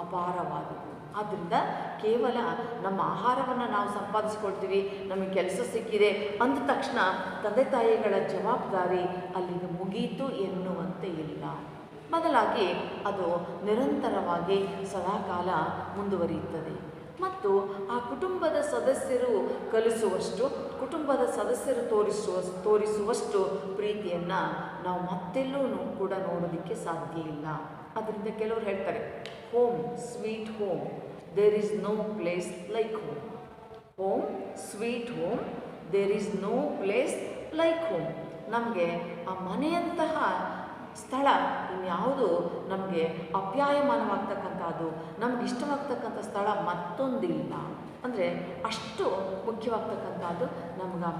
ಅಪಾರವಾದದ್ದು. ಆದ್ದರಿಂದ ಕೇವಲ ನಮ್ಮ ಆಹಾರವನ್ನು ನಾವು ಸಂಪಾದಿಸ್ಕೊಳ್ತೀವಿ, ನಮಗೆ ಕೆಲಸ ಸಿಕ್ಕಿದೆ ಅಂದ ತಕ್ಷಣ ತಂದೆ ತಾಯಿಗಳ ಜವಾಬ್ದಾರಿ ಅಲ್ಲಿಗೆ ಮುಗೀತು ಎನ್ನುವಂತೆ ಇಲ್ಲ. ಬದಲಾಗಿ ಅದು ನಿರಂತರವಾಗಿ ಸದಾಕಾಲ ಮುಂದುವರಿಯುತ್ತದೆ. ಮತ್ತು ಆ ಕುಟುಂಬದ ಸದಸ್ಯರು ಕಲಿಸುವಷ್ಟು, ಕುಟುಂಬದ ಸದಸ್ಯರು ತೋರಿಸುವಷ್ಟು ಪ್ರೀತಿಯನ್ನು ನಾವು ಮತ್ತೆಲ್ಲೂ ಕೂಡ ನೋಡೋದಕ್ಕೆ ಸಾಧ್ಯ ಇಲ್ಲ. ಅದರಿಂದ ಕೆಲವರು ಹೇಳ್ತಾರೆ, home sweet home, there is no place like home. Home sweet home, there is no place like home. ನಮಗೆ ಆ ಮನೆಯಂತಹ ಸ್ಥಳ ಇನ್ಯಾವುದು ನಮಗೆ ಅಪ್ಯಾಯಮಾನವಾಗ್ತಕ್ಕಂಥದ್ದು, ನಮ್ಗೆ ಇಷ್ಟವಾಗ್ತಕ್ಕಂಥ ಸ್ಥಳ ಮತ್ತೊಂದಿಲ್ಲ. ಅಂದರೆ ಅಷ್ಟು ಮುಖ್ಯವಾಗ್ತಕ್ಕಂಥದ್ದು ನಮ್ಗೆ ಆ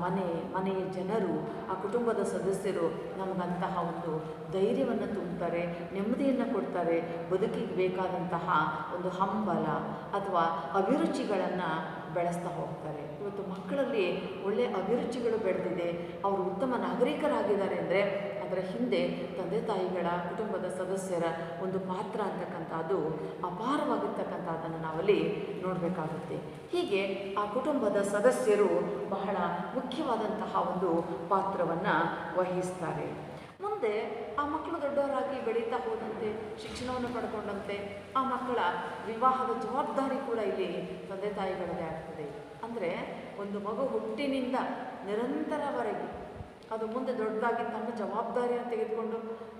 ಮನೆಯ ಜನರು, ಆ ಕುಟುಂಬದ ಸದಸ್ಯರು ನಮಗಂತಹ ಒಂದು ಧೈರ್ಯವನ್ನು ತುಂಬುತ್ತಾರೆ, ನೆಮ್ಮದಿಯನ್ನು ಕೊಡ್ತಾರೆ, ಬದುಕಿಗೆ ಬೇಕಾದಂತಹ ಒಂದು ಹಂಬಲ ಅಥವಾ ಅಭಿರುಚಿಗಳನ್ನು ಬೆಳೆಸ್ತಾ ಹೋಗ್ತಾರೆ. ಇವತ್ತು ಮಕ್ಕಳಲ್ಲಿ ಒಳ್ಳೆಯ ಅಭಿರುಚಿಗಳು ಬೆಳೆದಿದೆ, ಅವರು ಉತ್ತಮ ನಾಗರಿಕರಾಗಿದ್ದಾರೆ ಅಂದರೆ ಅದರ ಹಿಂದೆ ತಂದೆ ತಾಯಿಗಳ, ಕುಟುಂಬದ ಸದಸ್ಯರ ಒಂದು ಪಾತ್ರ ಅಂತಕ್ಕಂಥದ್ದು ಅಪಾರವಾಗಿರ್ತಕ್ಕಂಥದ್ದನ್ನು ನಾವಲ್ಲಿ ನೋಡಬೇಕಾಗುತ್ತೆ. ಹೀಗೆ ಆ ಕುಟುಂಬದ ಸದಸ್ಯರು ಬಹಳ ಮುಖ್ಯವಾದಂತಹ ಒಂದು ಪಾತ್ರವನ್ನು ವಹಿಸ್ತಾರೆ. ಮುಂದೆ ಆ ಮಕ್ಕಳು ದೊಡ್ಡವರಾಗಿ ಬೆಳೀತಾ ಹೋದಂತೆ, ಶಿಕ್ಷಣವನ್ನು ಪಡ್ಕೊಂಡಂತೆ ಆ ಮಕ್ಕಳ ವಿವಾಹದ ಜವಾಬ್ದಾರಿ ಕೂಡ ಇಲ್ಲಿ ತಂದೆ ತಾಯಿಗಳದೇ ಆಗ್ತದೆ. ಅಂದರೆ ಒಂದು ಮಗು ಹುಟ್ಟಿನಿಂದ ನಿರಂತರವರೆಗೆ ಅದು ಮುಂದೆ ದೊಡ್ಡದಾಗಿ ತನ್ನ ಜವಾಬ್ದಾರಿಯನ್ನು ತೆಗೆದುಕೊಂಡು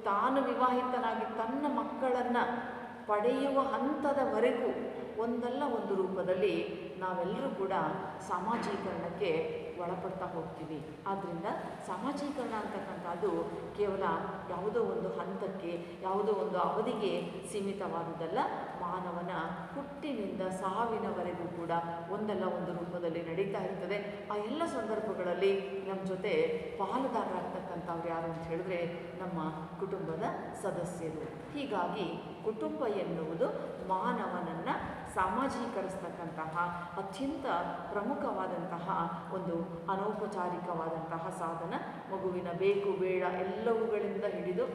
ತಾನು ವಿವಾಹಿತನಾಗಿ ತನ್ನ ಮಕ್ಕಳನ್ನು ಪಡೆಯುವ ಹಂತದವರೆಗೂ ಒಂದಲ್ಲ ಒಂದು ರೂಪದಲ್ಲಿ ನಾವೆಲ್ಲರೂ ಕೂಡ ಸಾಮಾಜೀಕರಣಕ್ಕೆ ಒಳಪಡ್ತಾ ಹೋಗ್ತೀವಿ. ಆದ್ದರಿಂದ ಸಾಮಾಜೀಕರಣ ಅಂತಕ್ಕಂಥದ್ದು ಕೇವಲ ಯಾವುದೋ ಒಂದು ಹಂತಕ್ಕೆ, ಯಾವುದೋ ಒಂದು ಅವಧಿಗೆ ಸೀಮಿತವಾದುದಲ್ಲ. ಮಾನವನ ಹುಟ್ಟಿನಿಂದ ಸಾವಿನವರೆಗೂ ಕೂಡ ಒಂದಲ್ಲ ಒಂದು ರೂಪದಲ್ಲಿ ನಡೀತಾ ಇರ್ತದೆ. ಆ ಎಲ್ಲ ಸಂದರ್ಭಗಳಲ್ಲಿ ನಮ್ಮ ಜೊತೆ ಪಾಲುದಾರರಾಗ್ತಕ್ಕಂಥವ್ರು ಯಾರು ಅಂತ ಹೇಳಿದ್ರೆ ನಮ್ಮ ಕುಟುಂಬದ ಸದಸ್ಯರು. ಹೀಗಾಗಿ ಕುಟುಂಬ ಎನ್ನುವುದು ಮಾನವನನ್ನು ಸಾಮಾಜೀಕರಿಸ್ತಕ್ಕಂತಹ ಅತ್ಯಂತ ಪ್ರಮುಖವಾದಂತಹ ಒಂದು ಅನೌಪಚಾರಿಕವಾದಂತಹ ಸಾಧನ. ಮಗುವಿನ ಬೇಕು ಬೇಡ ಎಲ್ಲವುಗಳಿಂದ ಹಿಡಿದು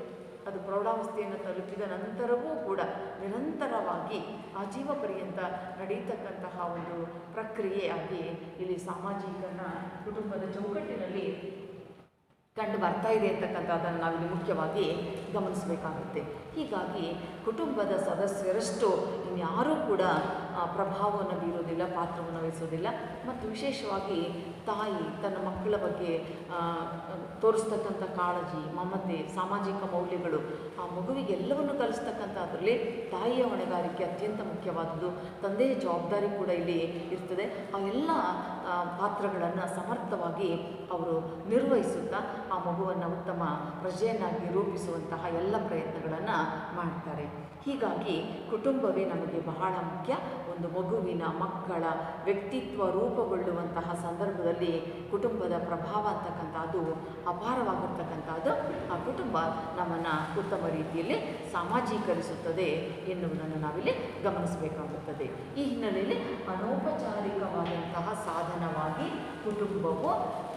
ಅದು ಪ್ರೌಢಾವಸ್ಥೆಯನ್ನು ತಲುಪಿದ ನಂತರವೂ ಕೂಡ ನಿರಂತರವಾಗಿ ಆಜೀವ ಪರ್ಯಂತ ನಡೀತಕ್ಕಂತಹ ಒಂದು ಪ್ರಕ್ರಿಯೆಯಾಗಿ ಇಲ್ಲಿ ಸಾಮಾಜೀಕರಣ ಕುಟುಂಬದ ಚೌಕಟ್ಟಿನಲ್ಲಿ ಕಂಡು ಬರ್ತಾ ಇದೆ ಅಂತಕ್ಕಂಥದ್ದನ್ನು ನಾವಿಲ್ಲಿ ಮುಖ್ಯವಾಗಿ ಗಮನಿಸಬೇಕಾಗುತ್ತೆ. ಹೀಗಾಗಿ ಕುಟುಂಬದ ಸದಸ್ಯರಷ್ಟು ಇನ್ಯಾರೂ ಕೂಡ ಪ್ರಭಾವವನ್ನು ಬೀರೋದಿಲ್ಲ, ಪಾತ್ರವನ್ನು ವಹಿಸೋದಿಲ್ಲ. ಮತ್ತು ವಿಶೇಷವಾಗಿ ತಾಯಿ ತನ್ನ ಮಕ್ಕಳ ಬಗ್ಗೆ ತೋರಿಸ್ತಕ್ಕಂಥ ಕಾಳಜಿ, ಮಮತೆ, ಸಾಮಾಜಿಕ ಮೌಲ್ಯಗಳು ಆ ಮಗುವಿಗೆ ಎಲ್ಲವನ್ನು ಕಲಿಸ್ತಕ್ಕಂಥದ್ರಲ್ಲಿ ತಾಯಿಯ ಹೊಣೆಗಾರಿಕೆ ಅತ್ಯಂತ ಮುಖ್ಯವಾದದ್ದು. ತಂದೆಯ ಜವಾಬ್ದಾರಿ ಕೂಡ ಇಲ್ಲಿ ಇರ್ತದೆ. ಆ ಎಲ್ಲ ಪಾತ್ರಗಳನ್ನು ಸಮರ್ಥವಾಗಿ ಅವರು ನಿರ್ವಹಿಸುತ್ತಾ ಆ ಮಗುವನ್ನು ಉತ್ತಮ ಪ್ರಜೆಯನ್ನಾಗಿ ರೂಪಿಸುವಂತಹ ಎಲ್ಲ ಪ್ರಯತ್ನಗಳನ್ನು ಮಾಡ್ತಾರೆ. ಹೀಗಾಗಿ ಕುಟುಂಬವೇ ನಮಗೆ ಬಹಳ ಮುಖ್ಯ. ಒಂದು ಮಗುವಿನ ಮಕ್ಕಳ ವ್ಯಕ್ತಿತ್ವ ರೂಪುಗೊಳ್ಳುವಂತಹ ಸಂದರ್ಭದಲ್ಲಿ ಕುಟುಂಬದ ಪ್ರಭಾವ ಅಂತಕ್ಕಂಥದ್ದು ಅಪಾರವಾಗಿರ್ತಕ್ಕಂಥದ್ದು. ಆ ಕುಟುಂಬ ನಮ್ಮನ್ನು ಉತ್ತಮ ರೀತಿಯಲ್ಲಿ ಸಾಮಾಜೀಕರಿಸುತ್ತದೆ ಎನ್ನುವುದನ್ನು ನಾವಿಲ್ಲಿ ಗಮನಿಸಬೇಕಾಗುತ್ತದೆ. ಈ ಹಿನ್ನೆಲೆಯಲ್ಲಿ ಅನೌಪಚಾರಿಕವಾದಂತಹ ಸಾಧನವಾಗಿ ಕುಟುಂಬವು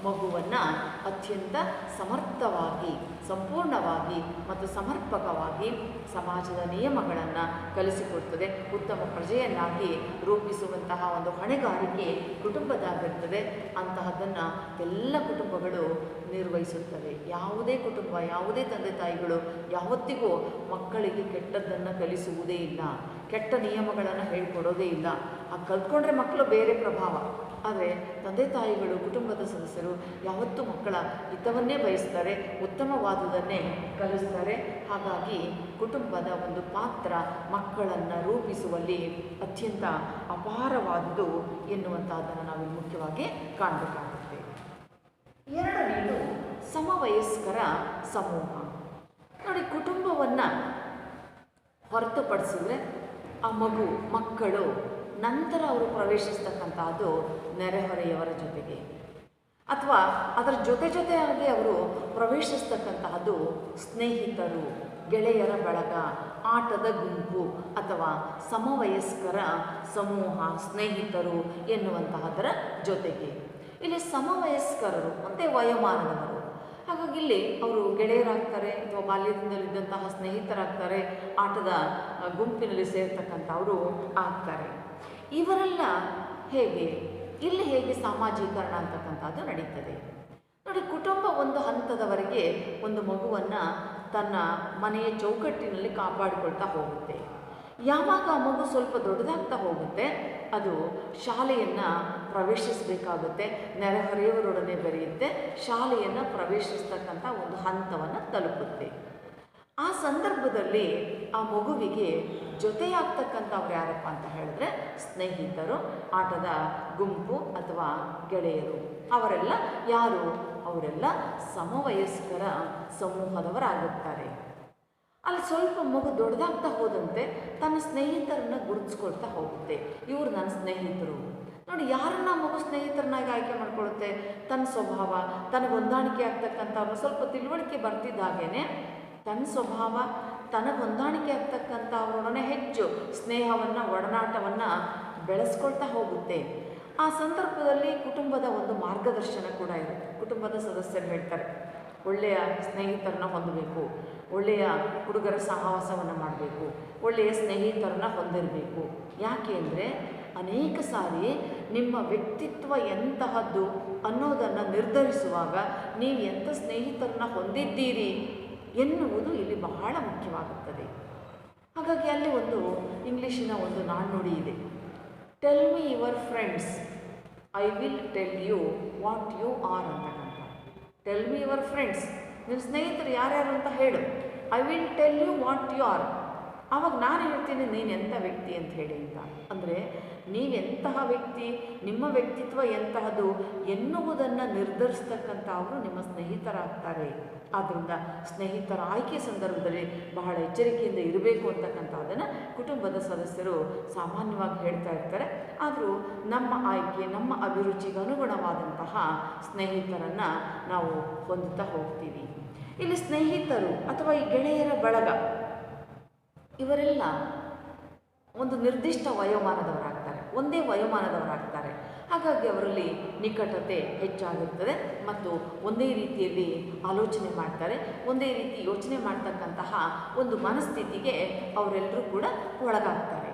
ಮಗುವನ್ನು ಅತ್ಯಂತ ಸಮರ್ಥವಾಗಿ, ಸಂಪೂರ್ಣವಾಗಿ ಮತ್ತು ಸಮರ್ಪಕವಾಗಿ ಸಮಾಜದ ನಿಯಮಗಳನ್ನು ಕಲಿಸಿಕೊಡ್ತದೆ. ಉತ್ತಮ ಪ್ರಜೆಯನ್ನಾಗಿ ರೂಪಿಸುವಂತಹ ಒಂದು ಹೊಣೆಗಾರಿಕೆ ಕುಟುಂಬದಾಗಿರ್ತದೆ. ಅಂತಹದ್ದನ್ನು ಎಲ್ಲ ಕುಟುಂಬಗಳು ನಿರ್ವಹಿಸುತ್ತವೆ. ಯಾವುದೇ ಕುಟುಂಬ, ಯಾವುದೇ ತಂದೆ ತಾಯಿಗಳು ಯಾವತ್ತಿಗೂ ಮಕ್ಕಳಿಗೆ ಕೆಟ್ಟದ್ದನ್ನು ಕಲಿಸುವುದೇ ಇಲ್ಲ, ಕೆಟ್ಟ ನಿಯಮಗಳನ್ನು ಹೇಳಿಕೊಡೋದೇ ಇಲ್ಲ. ಆ ಕಲ್ತ್ಕೊಂಡ್ರೆ ಮಕ್ಕಳು ಬೇರೆ ಪ್ರಭಾವ. ಆದರೆ ತಂದೆ ತಾಯಿಗಳು, ಕುಟುಂಬದ ಸದಸ್ಯರು ಯಾವತ್ತೂ ಮಕ್ಕಳ ಹಿತವನ್ನೇ ಬಯಸ್ತಾರೆ, ಉತ್ತಮವಾದುದನ್ನೇ ಕಲಿಸ್ತಾರೆ. ಹಾಗಾಗಿ ಕುಟುಂಬದ ಒಂದು ಪಾತ್ರ ಮಕ್ಕಳನ್ನು ರೂಪಿಸುವಲ್ಲಿ ಅತ್ಯಂತ ಅಪಾರವಾದುದು ಎನ್ನುವಂಥದ್ದನ್ನು ನಾವು ಮುಖ್ಯವಾಗಿ ಕಾಣಬೇಕಾಗುತ್ತೆ. ಎರಡನೇದು ಸಮವಯಸ್ಕರ ಸಮೂಹ. ನೋಡಿ, ಕುಟುಂಬವನ್ನು ಹೊರತುಪಡಿಸಿದ್ರೆ ಆ ಮಕ್ಕಳು ನಂತರ ಅವರು ಪ್ರವೇಶಿಸ್ತಕ್ಕಂಥದ್ದು ನೆರೆಹೊರೆಯವರ ಜೊತೆಗೆ, ಅಥವಾ ಅದರ ಜೊತೆಯಾಗಿ ಅವರು ಪ್ರವೇಶಿಸ್ತಕ್ಕಂತಹದ್ದು ಸ್ನೇಹಿತರು, ಗೆಳೆಯರ ಬಳಗ, ಆಟದ ಗುಂಪು ಅಥವಾ ಸಮವಯಸ್ಕರ ಸಮೂಹ, ಸ್ನೇಹಿತರು ಎನ್ನುವಂತಹದರ ಜೊತೆಗೆ. ಇಲ್ಲಿ ಸಮವಯಸ್ಕರರು ಒಂದೇ ವಯೋಮಾನದವರು, ಹಾಗಾಗಿ ಇಲ್ಲಿ ಅವರು ಗೆಳೆಯರಾಗ್ತಾರೆ ಅಥವಾ ಬಾಲ್ಯದಿಂದಲಿದ್ದಂತಹ ಸ್ನೇಹಿತರಾಗ್ತಾರೆ, ಆಟದ ಗುಂಪಿನಲ್ಲಿ ಸೇರ್ತಕ್ಕಂಥವರು ಆಗ್ತಾರೆ. ಇವರೆಲ್ಲ ಇಲ್ಲಿ ಹೇಗೆ ಸಾಮಾಜೀಕರಣ ಅಂತಕ್ಕಂಥದ್ದು ನಡೀತದೆ. ನೋಡಿ, ಕುಟುಂಬ ಒಂದು ಹಂತದವರೆಗೆ ಒಂದು ಮಗುವನ್ನು ತನ್ನ ಮನೆಯ ಚೌಕಟ್ಟಿನಲ್ಲಿ ಕಾಪಾಡಿಕೊಳ್ತಾ ಹೋಗುತ್ತೆ. ಯಾವಾಗ ಆ ಮಗು ಸ್ವಲ್ಪ ದೊಡ್ಡದಾಗ್ತಾ ಹೋಗುತ್ತೆ, ಅದು ಶಾಲೆಯನ್ನು ಪ್ರವೇಶಿಸಬೇಕಾಗುತ್ತೆ, ನೆರೆಹೊರೆಯವರೊಡನೆ ಬೆರೆಯುತ್ತೆ, ಶಾಲೆಯನ್ನು ಪ್ರವೇಶಿಸ್ತಕ್ಕಂಥ ಒಂದು ಹಂತವನ್ನು ತಲುಪುತ್ತೆ. ಆ ಸಂದರ್ಭದಲ್ಲಿ ಆ ಮಗುವಿಗೆ ಜೊತೆಯಾಗ್ತಕ್ಕಂಥವ್ರು ಯಾರಪ್ಪ ಅಂತ ಹೇಳಿದ್ರೆ ಸ್ನೇಹಿತರು, ಆಟದ ಗುಂಪು ಅಥವಾ ಗೆಳೆಯರು. ಅವರೆಲ್ಲ ಯಾರು? ಅವರೆಲ್ಲ ಸಮವಯಸ್ಕರ ಸಮೂಹದವರಾಗುತ್ತಾರೆ. ಅಲ್ಲಿ ಸ್ವಲ್ಪ ಮಗು ದೊಡ್ಡದಾಗ್ತಾ ಹೋದಂತೆ ತನ್ನ ಸ್ನೇಹಿತರನ್ನು ಗುರುತಿಸ್ಕೊಳ್ತಾ ಹೋಗುತ್ತೆ. ಇವರು ನನ್ನ ಸ್ನೇಹಿತರು. ನೋಡಿ, ಯಾರನ್ನ ಮಗು ಸ್ನೇಹಿತರನ್ನಾಗಿ ಆಯ್ಕೆ ಮಾಡ್ಕೊಳ್ಳುತ್ತೆ? ತನ್ನ ಸ್ವಭಾವ, ತನಗೆ ಹೊಂದಾಣಿಕೆ ಆಗ್ತಕ್ಕಂಥವ್ರನ್ನ ಸ್ವಲ್ಪ ತಿಳುವಳಿಕೆ ಬರ್ತಿದ್ದಾಗೇನೆ ತನ್ನ ಸ್ವಭಾವ, ತನಗೆ ಹೊಂದಾಣಿಕೆ ಆಗ್ತಕ್ಕಂಥವ್ರೊಡನೆ ಹೆಚ್ಚು ಸ್ನೇಹವನ್ನು, ಒಡನಾಟವನ್ನು ಬೆಳೆಸ್ಕೊಳ್ತಾ ಹೋಗುತ್ತೆ. ಆ ಸಂದರ್ಭದಲ್ಲಿ ಕುಟುಂಬದ ಒಂದು ಮಾರ್ಗದರ್ಶನ ಕೂಡ ಇರುತ್ತೆ. ಕುಟುಂಬದ ಸದಸ್ಯರು ಹೇಳ್ತಾರೆ, ಒಳ್ಳೆಯ ಸ್ನೇಹಿತರನ್ನ ಹೊಂದಬೇಕು, ಒಳ್ಳೆಯ ಹುಡುಗರ ಸಹವಾಸವನ್ನು ಮಾಡಬೇಕು, ಒಳ್ಳೆಯ ಸ್ನೇಹಿತರನ್ನ ಹೊಂದಿರಬೇಕು. ಯಾಕೆ ಅಂದರೆ ಅನೇಕ ಸಾರಿ ನಿಮ್ಮ ವ್ಯಕ್ತಿತ್ವ ಎಂತಹದ್ದು ಅನ್ನೋದನ್ನು ನಿರ್ಧರಿಸುವಾಗ ನೀವು ಎಂಥ ಸ್ನೇಹಿತರನ್ನ ಹೊಂದಿದ್ದೀರಿ ಎನ್ನುವುದು ಇಲ್ಲಿ ಬಹಳ ಮುಖ್ಯವಾಗುತ್ತದೆ. ಹಾಗಾಗಿ ಅಲ್ಲಿ ಒಂದು ಇಂಗ್ಲೀಷಿನ ಒಂದು ನಾಣ್ಣುಡಿ ಇದೆ, tell me your friends, I will tell you what you are ಅಂತಕ್ಕಂಥ. ಟೆಲ್ ಮಿ ಯುವರ್ ಫ್ರೆಂಡ್ಸ್, ನಿಮ್ಮ ಸ್ನೇಹಿತರು ಯಾರ್ಯಾರು ಅಂತ ಹೇಳು, I will tell you what you are, ಆವಾಗ ನಾನು ಹೇಳ್ತೀನಿ ನೀನು ಎಂಥ ವ್ಯಕ್ತಿ ಅಂತ ಹೇಳಿ ಅಂತ. ಅಂದರೆ ನೀವೆಂತಹ ವ್ಯಕ್ತಿ, ನಿಮ್ಮ ವ್ಯಕ್ತಿತ್ವ ಎಂತಹದ್ದು ಎನ್ನುವುದನ್ನು ನಿರ್ಧರಿಸ್ತಕ್ಕಂಥವರು ನಿಮ್ಮ ಸ್ನೇಹಿತರಾಗ್ತಾರೆ. ಆದ್ದರಿಂದ ಸ್ನೇಹಿತರ ಆಯ್ಕೆ ಸಂದರ್ಭದಲ್ಲಿ ಬಹಳ ಎಚ್ಚರಿಕೆಯಿಂದ ಇರಬೇಕು ಅಂತಕ್ಕಂಥದ್ದನ್ನು ಕುಟುಂಬದ ಸದಸ್ಯರು ಸಾಮಾನ್ಯವಾಗಿ ಹೇಳ್ತಾ ಇರ್ತಾರೆ. ಆದರೂ ನಮ್ಮ ಆಯ್ಕೆ, ನಮ್ಮ ಅಭಿರುಚಿಗೆ ಅನುಗುಣವಾದಂತಹ ಸ್ನೇಹಿತರನ್ನು ನಾವು ಹೊಂದುತ್ತಾ ಹೋಗ್ತೀವಿ. ಇಲ್ಲಿ ಸ್ನೇಹಿತರು ಅಥವಾ ಈ ಗೆಳೆಯರ ಬಳಗ ಇವರೆಲ್ಲ ಒಂದು ನಿರ್ದಿಷ್ಟ ವಯೋಮಾನದವರಾಗ್ತಾರೆ, ಒಂದೇ ವಯೋಮಾನದವರಾಗ್ತಾರೆ. ಹಾಗಾಗಿ ಅವರಲ್ಲಿ ನಿಕಟತೆ ಹೆಚ್ಚಾಗಿರ್ತದೆ ಮತ್ತು ಒಂದೇ ರೀತಿಯಲ್ಲಿ ಆಲೋಚನೆ ಮಾಡ್ತಾರೆ, ಒಂದೇ ರೀತಿ ಯೋಚನೆ ಮಾಡ್ತಕ್ಕಂತಹ ಒಂದು ಮನಸ್ಥಿತಿಗೆ ಅವರೆಲ್ಲರೂ ಕೂಡ ಒಳಗಾಗ್ತಾರೆ.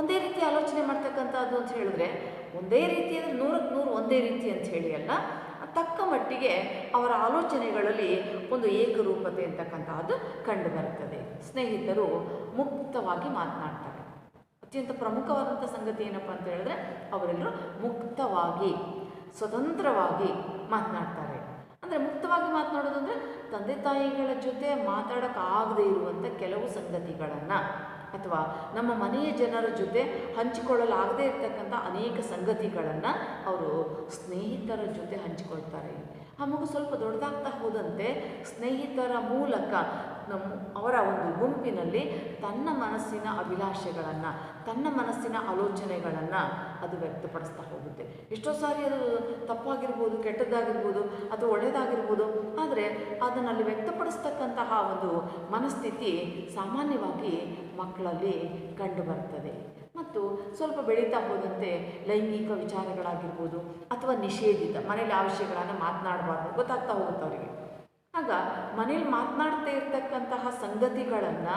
ಒಂದೇ ರೀತಿ ಆಲೋಚನೆ ಮಾಡ್ತಕ್ಕಂಥದ್ದು ಅಂತ ಹೇಳಿದ್ರೆ ಒಂದೇ ರೀತಿ ಅಂದರೆ 100ಕ್ಕೆ 100 ಒಂದೇ ರೀತಿ ಅಂತ ಹೇಳಿ ಅಲ್ಲ, ತಕ್ಕ ಮಟ್ಟಿಗೆ ಅವರ ಆಲೋಚನೆಗಳಲ್ಲಿ ಒಂದು ಏಕರೂಪತೆ ಅಂತಕ್ಕಂತಹದ್ದು ಕಂಡುಬರುತ್ತದೆ. ಸ್ನೇಹಿತರು ಮುಕ್ತವಾಗಿ ಮಾತನಾಡ್ತಾರೆ. ಅತ್ಯಂತ ಪ್ರಮುಖವಾದಂಥ ಸಂಗತಿ ಏನಪ್ಪ ಅಂತ ಹೇಳಿದ್ರೆ ಅವರೆಲ್ಲರೂ ಮುಕ್ತವಾಗಿ, ಸ್ವತಂತ್ರವಾಗಿ ಮಾತನಾಡ್ತಾರೆ. ಅಂದರೆ ಮುಕ್ತವಾಗಿ ಮಾತನಾಡೋದು ಅಂದರೆ ತಂದೆ ತಾಯಿಗಳ ಜೊತೆ ಮಾತಾಡೋಕ್ಕಾಗದೇ ಇರುವಂಥ ಕೆಲವು ಸಂಗತಿಗಳನ್ನು ಅಥವಾ ನಮ್ಮ ಮನೆಯ ಜನರ ಜೊತೆ ಹಂಚಿಕೊಳ್ಳಲಾಗದೇ ಇರತಕ್ಕಂಥ ಅನೇಕ ಸಂಗತಿಗಳನ್ನು ಅವರು ಸ್ನೇಹಿತರ ಜೊತೆ ಹಂಚಿಕೊಳ್ತಾರೆ. ಆ ಮಗು ಸ್ವಲ್ಪ ದೊಡ್ಡದಾಗ್ತಾ ಹೋದಂತೆ ಸ್ನೇಹಿತರ ಮೂಲಕ ಅವರ ಒಂದು ಗುಂಪಿನಲ್ಲಿ ತನ್ನ ಮನಸ್ಸಿನ ಅಭಿಲಾಷೆಗಳನ್ನು, ತನ್ನ ಮನಸ್ಸಿನ ಆಲೋಚನೆಗಳನ್ನು ಅದು ವ್ಯಕ್ತಪಡಿಸ್ತಾ ಹೋಗುತ್ತೆ. ಎಷ್ಟೋ ಸಾರಿ ಅದು ತಪ್ಪಾಗಿರ್ಬೋದು, ಕೆಟ್ಟದ್ದಾಗಿರ್ಬೋದು ಅಥವಾ ಒಳ್ಳೆಯದಾಗಿರ್ಬೋದು, ಆದರೆ ಅದನ್ನಲ್ಲಿ ವ್ಯಕ್ತಪಡಿಸ್ತಕ್ಕಂತಹ ಒಂದು ಮನಸ್ಥಿತಿ ಸಾಮಾನ್ಯವಾಗಿ ಮಕ್ಕಳಲ್ಲಿ ಕಂಡುಬರ್ತದೆ. ಮತ್ತು ಸ್ವಲ್ಪ ಬೆಳೀತಾ ಹೋದಂತೆ ಲೈಂಗಿಕ ವಿಚಾರಗಳಾಗಿರ್ಬೋದು ಅಥವಾ ನಿಷೇಧಿತ ಮನೇಲಿ ಆ ವಿಷಯಗಳನ್ನು ಮಾತನಾಡಬಾರ್ದು ಗೊತ್ತಾಗ್ತಾ ಹೋಗುತ್ತೆ ಅವರಿಗೆ. ಆಗ ಮನೇಲಿ ಮಾತನಾಡ್ತಾ ಇರ್ತಕ್ಕಂತಹ ಸಂಗತಿಗಳನ್ನು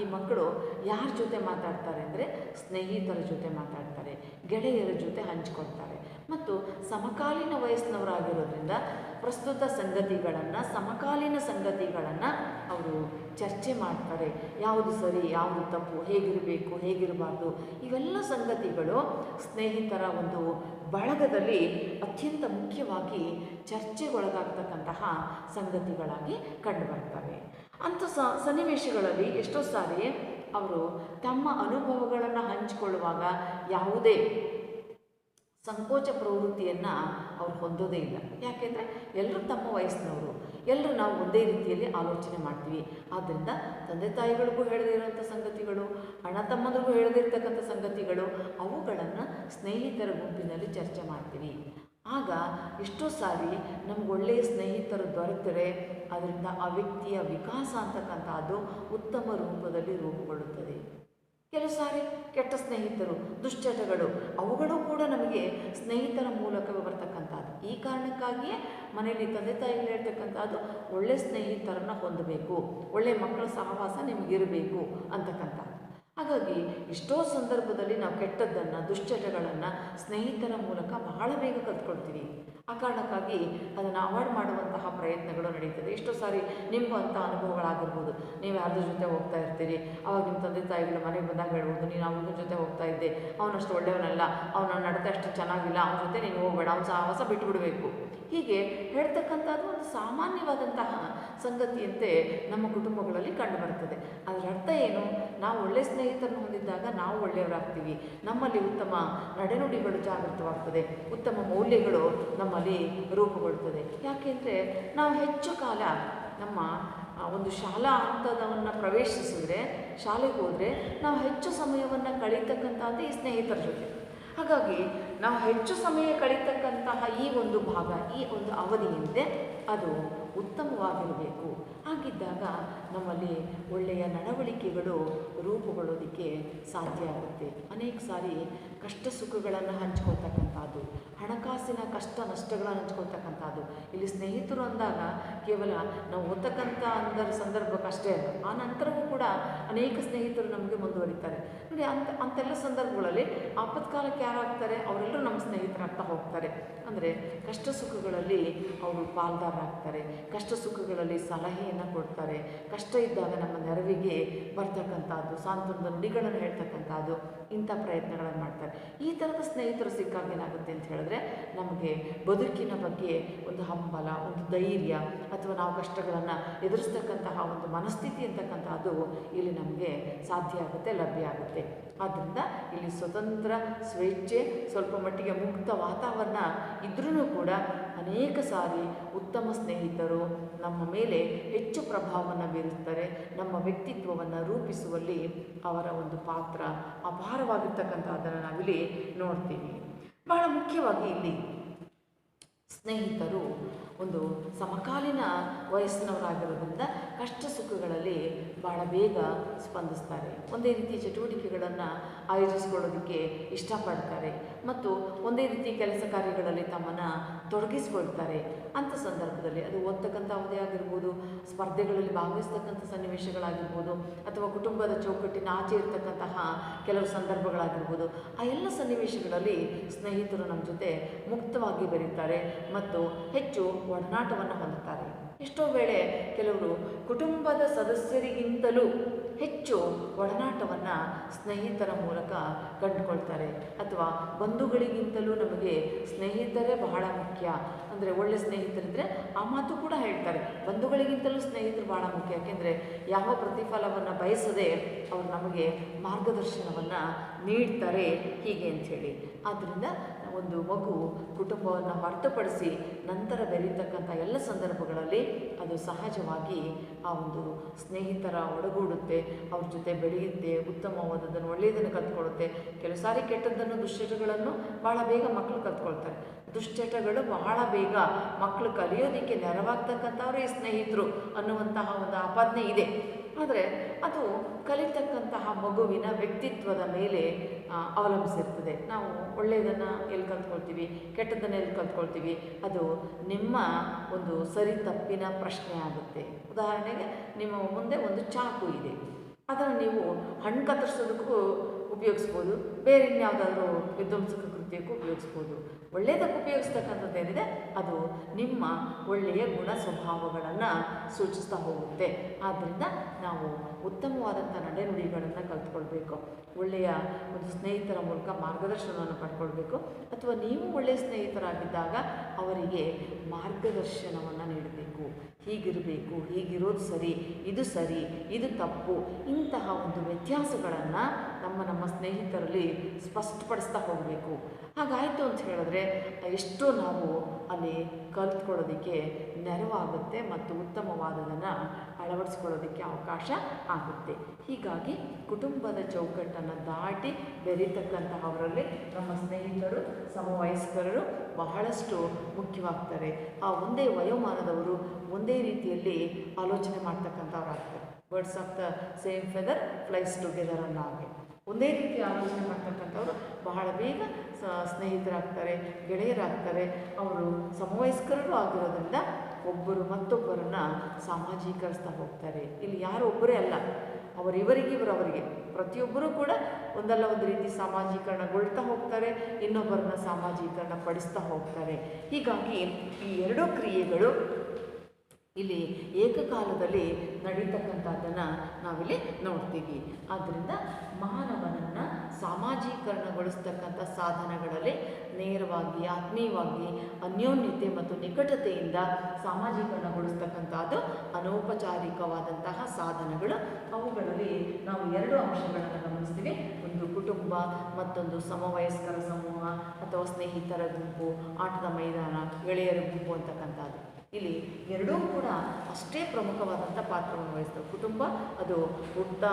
ಈ ಮಕ್ಕಳು ಯಾರ ಜೊತೆ ಮಾತಾಡ್ತಾರೆ ಅಂದರೆ ಸ್ನೇಹಿತರ ಜೊತೆ ಮಾತಾಡ್ತಾರೆ, ಗೆಳೆಯರ ಜೊತೆ ಹಂಚಿಕೊಳ್ತಾರೆ. ಮತ್ತು ಸಮಕಾಲೀನ ವಯಸ್ಸಿನವರಾಗಿರೋದ್ರಿಂದ ಪ್ರಸ್ತುತ ಸಂಗತಿಗಳನ್ನು, ಸಮಕಾಲೀನ ಸಂಗತಿಗಳನ್ನು ಅವರು ಚರ್ಚೆ ಮಾಡ್ತಾರೆ. ಯಾವುದು ಸರಿ, ಯಾವುದು ತಪ್ಪು, ಹೇಗಿರಬೇಕು, ಹೇಗಿರಬಾರ್ದು, ಇವೆಲ್ಲ ಸಂಗತಿಗಳು ಸ್ನೇಹಿತರ ಒಂದು ಬಳಗದಲ್ಲಿ ಅತ್ಯಂತ ಮುಖ್ಯವಾಗಿ ಚರ್ಚೆಗೊಳಗಾಗ್ತಕ್ಕಂತಹ ಸಂಗತಿಗಳಾಗಿ ಕಂಡುಬರ್ತವೆ. ಅಂಥ ಸನ್ನಿವೇಶಗಳಲ್ಲಿ ಎಷ್ಟೋ ಸಾರಿ ಅವರು ತಮ್ಮ ಅನುಭವಗಳನ್ನು ಹಂಚಿಕೊಳ್ಳುವಾಗ ಯಾವುದೇ ಸಂಕೋಚ ಪ್ರವೃತ್ತಿಯನ್ನು ಅವ್ರು ಹೊಂದೋದೇ ಇಲ್ಲ. ಯಾಕೆಂದರೆ ಎಲ್ಲರೂ ತಮ್ಮ ವಯಸ್ಸಿನವರು, ಎಲ್ಲರೂ ನಾವು ಒಂದೇ ರೀತಿಯಲ್ಲಿ ಆಲೋಚನೆ ಮಾಡ್ತೀವಿ. ಆದ್ದರಿಂದ ತಂದೆ ತಾಯಿಗಳಿಗೂ ಹೇಳದೇ ಇರೋಂಥ ಸಂಗತಿಗಳು, ಅಣ್ಣ ತಮ್ಮಂದ್ರಿಗೂ ಹೇಳದೇ ಇರ್ತಕ್ಕಂಥ ಸಂಗತಿಗಳು, ಅವುಗಳನ್ನು ಸ್ನೇಹಿತರ ಗುಂಪಿನಲ್ಲಿ ಚರ್ಚೆ ಮಾಡ್ತೀವಿ. ಆಗ ಎಷ್ಟೋ ಸಾರಿ ನಮ್ಗೆ ಒಳ್ಳೆಯ ಸ್ನೇಹಿತರು ದೊರೆತರೆ ಅದರಿಂದ ಆ ವ್ಯಕ್ತಿಯ ವಿಕಾಸ ಅಂತಕ್ಕಂಥದ್ದು ಉತ್ತಮ ರೂಪದಲ್ಲಿ ರೂಪುಗೊಳ್ಳುತ್ತದೆ. ಕೆಲವು ಸಾರಿ ಕೆಟ್ಟ ಸ್ನೇಹಿತರು, ದುಶ್ಚಟಗಳು, ಅವುಗಳು ಕೂಡ ನಮಗೆ ಸ್ನೇಹಿತರ ಮೂಲಕವೇ ಬರ್ತಕ್ಕಂಥದ್ದು. ಈ ಕಾರಣಕ್ಕಾಗಿಯೇ ಮನೆಯಲ್ಲಿ ತಂದೆ ತಾಯಿಗಳು ಹೇಳ್ತಕ್ಕಂಥದ್ದು ಒಳ್ಳೆಯ ಸ್ನೇಹಿತರನ್ನು ಹೊಂದಬೇಕು, ಒಳ್ಳೆಯ ಮಕ್ಕಳ ಸಹವಾಸ ನಿಮಗಿರಬೇಕು ಅಂತಕ್ಕಂಥದ್ದು. ಹಾಗಾಗಿ ಎಷ್ಟೋ ಸಂದರ್ಭದಲ್ಲಿ ನಾವು ಕೆಟ್ಟದ್ದನ್ನು, ದುಶ್ಚಟಗಳನ್ನು ಸ್ನೇಹಿತರ ಮೂಲಕ ಬಹಳ ಬೇಗ ಕಲ್ತ್ಕೊಳ್ತೀವಿ. ಆ ಕಾರಣಕ್ಕಾಗಿ ಅದನ್ನು ಅವಾಯ್ಡ್ ಮಾಡುವಂತಹ ಪ್ರಯತ್ನಗಳು ನಡೀತದೆ. ಎಷ್ಟೋ ಸಾರಿ ನಿಮಗೂ ಅಂಥ ಅನುಭವಗಳಾಗಿರ್ಬೋದು. ನೀವು ಯಾರ್ದ್ರ ಜೊತೆ ಹೋಗ್ತಾ ಇರ್ತೀರಿ, ಆವಾಗ ನಿಮ್ಮ ತಂದೆ ತಾಯಿಗಳು ಮನೆಗೆ ಬಂದಾಗ ಹೇಳ್ಬೋದು, ನೀನು ಅವನ ಜೊತೆ ಹೋಗ್ತಾ ಇದ್ದೆ, ಅವನಷ್ಟು ಒಳ್ಳೆಯವನಲ್ಲ, ಅವನ ನಡತೆ ಅಷ್ಟು ಚೆನ್ನಾಗಿಲ್ಲ, ಅವನ ಜೊತೆ ನೀನು ಹೋಗಬೇಡ, ಅವನ ಸಹವಾಸ ಬಿಟ್ಟುಬಿಡಬೇಕು. ಹೀಗೆ ಹೇಳ್ತಕ್ಕಂಥದ್ದು ಒಂದು ಸಾಮಾನ್ಯವಾದಂತಹ ಸಂಗತಿಯಂತೆ ನಮ್ಮ ಕುಟುಂಬಗಳಲ್ಲಿ ಕಂಡುಬರ್ತದೆ. ಅದರ ಅರ್ಥ ಏನು? ನಾವು ಒಳ್ಳೆಯ ಸ್ನೇಹಿತರನ್ನು ಹೊಂದಿದ್ದಾಗ ನಾವು ಒಳ್ಳೆಯವರಾಗ್ತೀವಿ, ನಮ್ಮಲ್ಲಿ ಉತ್ತಮ ನಡೆನುಡಿಗಳು ಜಾಗೃತವಾಗ್ತದೆ, ಉತ್ತಮ ಮೌಲ್ಯಗಳು ನಮ್ಮಲ್ಲಿ ರೂಪುಗೊಳ್ತದೆ. ಯಾಕೆಂದರೆ ನಾವು ಹೆಚ್ಚು ಕಾಲ ನಮ್ಮ ಒಂದು ಶಾಲಾ ಹಂತದವನ್ನು ಪ್ರವೇಶಿಸಿದರೆ, ಶಾಲೆಗೆ ಹೋದರೆ ನಾವು ಹೆಚ್ಚು ಸಮಯವನ್ನು ಕಳೀತಕ್ಕಂಥದ್ದು ಈ ಸ್ನೇಹಿತರ ಜೊತೆ. ಹಾಗಾಗಿ ನಾವು ಹೆಚ್ಚು ಸಮಯ ಕಳೀತಕ್ಕಂತಹ ಈ ಒಂದು ಭಾಗ, ಈ ಒಂದು ಅವಧಿ ಏನಿದೆ ಅದು ಉತ್ತಮವಾಗಿರಬೇಕು. ಹಾಗಿದ್ದಾಗ ನಮ್ಮಲ್ಲಿ ಒಳ್ಳೆಯ ನಡವಳಿಕೆಗಳು ರೂಪುಗೊಳ್ಳೋದಕ್ಕೆ ಸಾಧ್ಯ ಆಗುತ್ತೆ. ಅನೇಕ ಸಾರಿ ಕಷ್ಟ ಸುಖಗಳನ್ನು ಹಂಚ್ಕೊಳ್ತಕ್ಕಂಥದ್ದು, ಹಣಕಾಸಿನ ಕಷ್ಟ ನಷ್ಟಗಳನ್ನು ಹಂಚ್ಕೊಳ್ತಕ್ಕಂಥದ್ದು. ಇಲ್ಲಿ ಸ್ನೇಹಿತರು ಅಂದಾಗ ಕೇವಲ ನಾವು ಓದ್ತಕ್ಕಂಥ ಸಂದರ್ಭಕ್ಕಷ್ಟೇ ಅಲ್ಲ, ಆ ನಂತರವೂ ಕೂಡ ಅನೇಕ ಸ್ನೇಹಿತರು ನಮಗೆ ಮುಂದುವರಿತಾರೆ ನೋಡಿ. ಅಂತೆಲ್ಲ ಸಂದರ್ಭಗಳಲ್ಲಿ ಆಪತ್ಕಾಲಕ್ಕೆ ಯಾರಾಗ್ತಾರೆ? ಅವರೆಲ್ಲರೂ ನಮ್ಮ ಸ್ನೇಹಿತರಾಗ್ತಾ ಹೋಗ್ತಾರೆ. ಅಂದರೆ ಕಷ್ಟ ಸುಖಗಳಲ್ಲಿ ಅವರು ಪಾಲ್ದಾರರಾಗ್ತಾರೆ, ಕಷ್ಟ ಸುಖಗಳಲ್ಲಿ ಸಲಹೆಯನ್ನು ಕೊಡ್ತಾರೆ, ಕಷ್ಟ ಇದ್ದಾಗ ನಮ್ಮ ನೆರವಿಗೆ ಬರ್ತಕ್ಕಂಥದ್ದು, ಸಾಂತ್ವನದ ನುಡಿಗಳನ್ನು ಹೇಳ್ತಕ್ಕಂಥದ್ದು, ಇಂಥ ಪ್ರಯತ್ನಗಳನ್ನು ಮಾಡ್ತಾರೆ. ಈ ಥರದ ಸ್ನೇಹಿತರು ಸಿಕ್ಕಾಗ ಏನಾಗುತ್ತೆ ಅಂತ ಹೇಳಿದ್ರೆ ನಮಗೆ ಬದುಕಿನ ಬಗ್ಗೆ ಒಂದು ಹಂಬಲ, ಒಂದು ಧೈರ್ಯ, ಅಥವಾ ನಾವು ಕಷ್ಟಗಳನ್ನು ಎದುರಿಸ್ತಕ್ಕಂತಹ ಒಂದು ಮನಸ್ಥಿತಿ ಅಂತಕ್ಕಂಥದ್ದು ಇಲ್ಲಿ ನಮಗೆ ಸಾಧ್ಯ ಆಗುತ್ತೆ, ಲಭ್ಯ ಆಗುತ್ತೆ. ಆದ್ದರಿಂದ ಇಲ್ಲಿ ಸ್ವತಂತ್ರ, ಸ್ವೇಚ್ಛೆ, ಸ್ವಲ್ಪ ಮಟ್ಟಿಗೆ ಮುಕ್ತ ವಾತಾವರಣ ಇದ್ರೂ ಕೂಡ ಅನೇಕ ಸಾರಿ ಉತ್ತಮ ಸ್ನೇಹಿತರು ನಮ್ಮ ಮೇಲೆ ಹೆಚ್ಚು ಪ್ರಭಾವವನ್ನು ಬೀರುತ್ತಾರೆ. ನಮ್ಮ ವ್ಯಕ್ತಿತ್ವವನ್ನು ರೂಪಿಸುವಲ್ಲಿ ಅವರ ಒಂದು ಪಾತ್ರ ಅಪಾರವಾಗಿರ್ತಕ್ಕಂಥದ್ದನ್ನು ನಾವಿಲ್ಲಿ ನೋಡ್ತೀವಿ. ಬಹಳ ಮುಖ್ಯವಾಗಿ ಇಲ್ಲಿ ಸ್ನೇಹಿತರು ಒಂದು ಸಮಕಾಲೀನ ವಯಸ್ಸಿನವರಾಗಿರೋದ್ರಿಂದ ಕಷ್ಟ ಸುಖಗಳಲ್ಲಿ ಭಾಳ ಬೇಗ ಸ್ಪಂದಿಸ್ತಾರೆ. ಒಂದೇ ರೀತಿಯ ಚಟುವಟಿಕೆಗಳನ್ನು ಆಯೋಜಿಸ್ಕೊಳ್ಳೋದಕ್ಕೆ ಇಷ್ಟಪಡ್ತಾರೆ ಮತ್ತು ಒಂದೇ ರೀತಿ ಕೆಲಸ ಕಾರ್ಯಗಳಲ್ಲಿ ತಮ್ಮನ್ನು ತೊಡಗಿಸ್ಕೊಳ್ತಾರೆ. ಅಂಥ ಸಂದರ್ಭದಲ್ಲಿ ಅದು ಓದ್ತಕ್ಕಂಥ ಅವಧಿ ಆಗಿರ್ಬೋದು, ಸ್ಪರ್ಧೆಗಳಲ್ಲಿ ಭಾಗವಹಿಸ್ತಕ್ಕಂಥ ಸನ್ನಿವೇಶಗಳಾಗಿರ್ಬೋದು, ಅಥವಾ ಕುಟುಂಬದ ಚೌಕಟ್ಟಿನ ಆಚೆ ಇರ್ತಕ್ಕಂತಹ ಕೆಲವು ಸಂದರ್ಭಗಳಾಗಿರ್ಬೋದು, ಆ ಎಲ್ಲ ಸನ್ನಿವೇಶಗಳಲ್ಲಿ ಸ್ನೇಹಿತರು ನಮ್ಮ ಜೊತೆ ಮುಕ್ತವಾಗಿ ಬೆರೀತಾರೆ ಮತ್ತು ಹೆಚ್ಚು ಒಡನಾಟವನ್ನು ಹೊಂದುತ್ತಾರೆ. ಎಷ್ಟೋ ವೇಳೆ ಕೆಲವರು ಕುಟುಂಬದ ಸದಸ್ಯರಿಗಿಂತಲೂ ಹೆಚ್ಚು ಒಡನಾಟವನ್ನು ಸ್ನೇಹಿತರ ಮೂಲಕ ಕಂಡುಕೊಳ್ತಾರೆ. ಅಥವಾ ಬಂಧುಗಳಿಗಿಂತಲೂ ನಮಗೆ ಸ್ನೇಹಿತರೇ ಬಹಳ ಮುಖ್ಯ. ಅಂದರೆ ಒಳ್ಳೆ ಸ್ನೇಹಿತರಿದ್ದರೆ ಆ ಮಾತು ಕೂಡ ಹೇಳ್ತಾರೆ, ಬಂಧುಗಳಿಗಿಂತಲೂ ಸ್ನೇಹಿತರು ಭಾಳ ಮುಖ್ಯ. ಯಾಕೆಂದರೆ ಯಾವ ಪ್ರತಿಫಲವನ್ನು ಬಯಸದೆ ಅವರು ನಮಗೆ ಮಾರ್ಗದರ್ಶನವನ್ನು ನೀಡ್ತಾರೆ, ಹೀಗೆ ಅಂಥೇಳಿ. ಆದ್ದರಿಂದ ಒಂದು ಮಗು ಕುಟುಂಬವನ್ನು ಹೊರತುಪಡಿಸಿ ನಂತರ ಬೆರೀತಕ್ಕಂಥ ಎಲ್ಲ ಸಂದರ್ಭಗಳಲ್ಲಿ ಅದು ಸಹಜವಾಗಿ ಆ ಒಂದು ಸ್ನೇಹಿತರ ಒಡಗೂಡುತ್ತೆ, ಅವ್ರ ಜೊತೆ ಬೆಳೆಯುತ್ತೆ, ಉತ್ತಮವಾದದ್ದನ್ನು, ಒಳ್ಳೆಯದನ್ನು ಕಲ್ತ್ಕೊಳ್ಳುತ್ತೆ. ಕೆಲವು ಸಾರಿ ಕೆಟ್ಟದ್ದನ್ನು, ದುಶ್ಚಟಗಳನ್ನು ಭಾಳ ಬೇಗ ಮಕ್ಕಳು ಕಲ್ತ್ಕೊಳ್ತಾರೆ. ದುಶ್ಚಟಗಳು ಬಹಳ ಬೇಗ ಮಕ್ಕಳು ಕಲಿಯೋದಕ್ಕೆ ನೆರವಾಗ್ತಕ್ಕಂಥವ್ರು ಈ ಸ್ನೇಹಿತರು ಅನ್ನುವಂತಹ ಒಂದು ಆಪಾದನೆ ಇದೆ. ಆದರೆ ಅದು ಕಲಿತಕ್ಕಂತಹ ಮಗುವಿನ ವ್ಯಕ್ತಿತ್ವದ ಮೇಲೆ ಅವಲಂಬಿಸಿರ್ತದೆ. ನಾವು ಒಳ್ಳೆಯದನ್ನು ಎಲ್ಲಿ ಕಲ್ತ್ಕೊಳ್ತೀವಿ, ಕೆಟ್ಟದ್ದನ್ನು ಎಲ್ಲಿ ಕಲ್ತ್ಕೊಳ್ತೀವಿ, ಅದು ನಿಮ್ಮ ಒಂದು ಸರಿ ತಪ್ಪಿನ ಪ್ರಶ್ನೆ ಆಗುತ್ತೆ. ಉದಾಹರಣೆಗೆ ನಿಮ್ಮ ಮುಂದೆ ಒಂದು ಚಾಕು ಇದೆ, ಅದನ್ನು ನೀವು ಹಣ್ಣು ಕತ್ತರಿಸೋದಕ್ಕೂ ಉಪಯೋಗಿಸ್ಬೋದು, ಬೇರೆ ಇನ್ಯಾವುದಾದ್ರೂ ವಿಧ್ವಂಸಕ ಕೃತ್ಯಕ್ಕೂ ಉಪಯೋಗಿಸ್ಬೋದು. ಒಳ್ಳೆಯದಕ್ಕೆ ಉಪಯೋಗಿಸ್ತಕ್ಕಂಥದ್ದು ಏನಿದೆ ಅದು ನಿಮ್ಮ ಒಳ್ಳೆಯ ಗುಣ ಸ್ವಭಾವಗಳನ್ನು ಸೂಚಿಸ್ತಾ ಹೋಗುತ್ತೆ. ಆದ್ದರಿಂದ ನಾವು ಉತ್ತಮವಾದಂಥ ನಡೆನುಡಿಗಳನ್ನು ಕಲ್ತ್ಕೊಳ್ಬೇಕು, ಒಳ್ಳೆಯ ಒಂದು ಸ್ನೇಹಿತರ ಮೂಲಕ ಮಾರ್ಗದರ್ಶನವನ್ನು ಪಡ್ಕೊಳ್ಬೇಕು. ಅಥವಾ ನೀವು ಒಳ್ಳೆಯ ಸ್ನೇಹಿತರಾಗಿದ್ದಾಗ ಅವರಿಗೆ ಮಾರ್ಗದರ್ಶನವನ್ನು ನೀಡಬೇಕು. ಹೀಗಿರಬೇಕು, ಹೀಗಿರೋದು ಸರಿ, ಇದು ಸರಿ, ಇದು ತಪ್ಪು, ಇಂತಹ ಒಂದು ವ್ಯತ್ಯಾಸಗಳನ್ನು ನಮ್ಮ ಸ್ನೇಹಿತರಲ್ಲಿ ಸ್ಪಷ್ಟಪಡಿಸ್ತಾ ಹೋಗಬೇಕು. ಹಾಗಾಯಿತು ಅಂತ ಹೇಳಿದ್ರೆ ಎಷ್ಟೋ ನಾವು ಅಲ್ಲಿ ಕಲ್ತ್ಕೊಳ್ಳೋದಕ್ಕೆ ನೆರವಾಗುತ್ತೆ ಮತ್ತು ಉತ್ತಮವಾದದನ್ನು ಅಳವಡಿಸ್ಕೊಳ್ಳೋದಕ್ಕೆ ಅವಕಾಶ ಆಗುತ್ತೆ. ಹೀಗಾಗಿ ಕುಟುಂಬದ ಚೌಕಟ್ಟನ್ನು ದಾಟಿ ಬೆರೀತಕ್ಕಂತಹವರಲ್ಲಿ ನಮ್ಮ ಸ್ನೇಹಿತರು, ಸಮವಯಸ್ಕರು ಬಹಳಷ್ಟು ಮುಖ್ಯವಾಗ್ತಾರೆ. ಆ ಒಂದೇ ವಯೋಮಾನದವರು ಒಂದೇ ರೀತಿಯಲ್ಲಿ ಆಲೋಚನೆ ಮಾಡ್ತಕ್ಕಂಥವ್ರಾಗ್ತಾರೆ. Birds of the same feather flies together ಅನ್ನೋ ಹಾಗೆ ಒಂದೇ ರೀತಿ ಆಲೋಚನೆ ಮಾಡ್ತಕ್ಕಂಥವ್ರು ಬಹಳ ಬೇಗ ಸ್ನೇಹಿತರಾಗ್ತಾರೆ, ಗೆಳೆಯರಾಗ್ತಾರೆ. ಅವರು ಸಮವಯಸ್ಕರು ಆಗಿರೋದ್ರಿಂದ ಒಬ್ಬರು ಮತ್ತೊಬ್ಬರನ್ನು ಸಾಮಾಜೀಕರಿಸ್ತಾ ಹೋಗ್ತಾರೆ. ಇಲ್ಲಿ ಯಾರು ಒಬ್ಬರೇ ಅಲ್ಲ, ಅವರಿಗೆ ಪ್ರತಿಯೊಬ್ಬರೂ ಕೂಡ ಒಂದಲ್ಲ ಒಂದು ರೀತಿ ಸಾಮಾಜೀಕರಣಗೊಳ್ತಾ ಹೋಗ್ತಾರೆ, ಇನ್ನೊಬ್ಬರನ್ನ ಸಾಮಾಜೀಕರಣ ಪಡಿಸ್ತಾ ಹೋಗ್ತಾರೆ. ಹೀಗಾಗಿ ಈ ಎರಡೂ ಕ್ರಿಯೆಗಳು ಇಲ್ಲಿ ಏಕಕಾಲದಲ್ಲಿ ನಡೀತಕ್ಕಂಥದ್ದನ್ನು ನಾವಿಲ್ಲಿ ನೋಡ್ತೀವಿ. ಆದ್ದರಿಂದ ಮಾನವನನ್ನು ಸಾಮಾಜೀಕರಣಗೊಳಿಸ್ತಕ್ಕಂಥ ಸಾಧನಗಳಲ್ಲಿ ನೇರವಾಗಿ, ಆತ್ಮೀಯವಾಗಿ, ಅನ್ಯೋನ್ಯತೆ ಮತ್ತು ನಿಕಟತೆಯಿಂದ ಸಾಮಾಜೀಕರಣಗೊಳಿಸ್ತಕ್ಕಂಥದ್ದು ಅನೌಪಚಾರಿಕವಾದಂತಹ ಸಾಧನಗಳು. ಅವುಗಳಲ್ಲಿ ನಾವು ಎರಡು ಅಂಶಗಳನ್ನು ಗಮನಿಸ್ತೀವಿ. ಒಂದು ಕುಟುಂಬ, ಮತ್ತೊಂದು ಸಮವಯಸ್ಕರ ಸಮೂಹ ಅಥವಾ ಸ್ನೇಹಿತರ ಗುಂಪು, ಆಟದ ಮೈದಾನ, ಗೆಳೆಯರ ಗುಂಪು ಅಂತಕ್ಕಂಥದ್ದು. ಇಲ್ಲಿ ಎರಡೂ ಕೂಡ ಅಷ್ಟೇ ಪ್ರಮುಖವಾದಂಥ ಪಾತ್ರವನ್ನು ವಹಿಸ್ತವೆ. ಕುಟುಂಬ ಅದು ಹುಟ್ಟ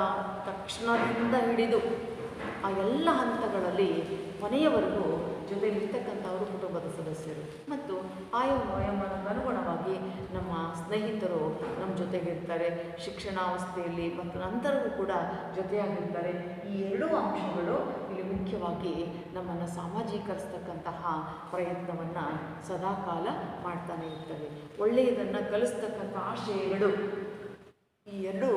ತಕ್ಷಣದಿಂದ ಹಿಡಿದು ಆ ಎಲ್ಲ ಹಂತಗಳಲ್ಲಿ ಕೊನೆಯವರೆಗೂ ಜೊತೆಯಲ್ಲಿರ್ತಕ್ಕಂಥವರು ಕುಟುಂಬದ ಸದಸ್ಯರು. ಮತ್ತು ಆಯಾ ವಯೋಮಾನಕ್ಕೆ ಅನುಗುಣವಾಗಿ ನಮ್ಮ ಸ್ನೇಹಿತರು ನಮ್ಮ ಜೊತೆಗಿರ್ತಾರೆ, ಶಿಕ್ಷಣಾವಸ್ಥೆಯಲ್ಲಿ ಮತ್ತು ನಂತರವೂ ಕೂಡ ಜೊತೆಯಾಗಿರ್ತಾರೆ. ಈ ಎರಡೂ ಅಂಶಗಳು ಇಲ್ಲಿ ಮುಖ್ಯವಾಗಿ ನಮ್ಮನ್ನು ಸಾಮಾಜೀಕರಿಸ್ತಕ್ಕಂತಹ ಪ್ರಯತ್ನವನ್ನು ಸದಾಕಾಲ ಮಾಡ್ತಾನೆ ಇರ್ತವೆ. ಒಳ್ಳೆಯದನ್ನು ಕಲಿಸ್ತಕ್ಕಂಥ ಆಶಯಗಳು ಈ ಎರಡು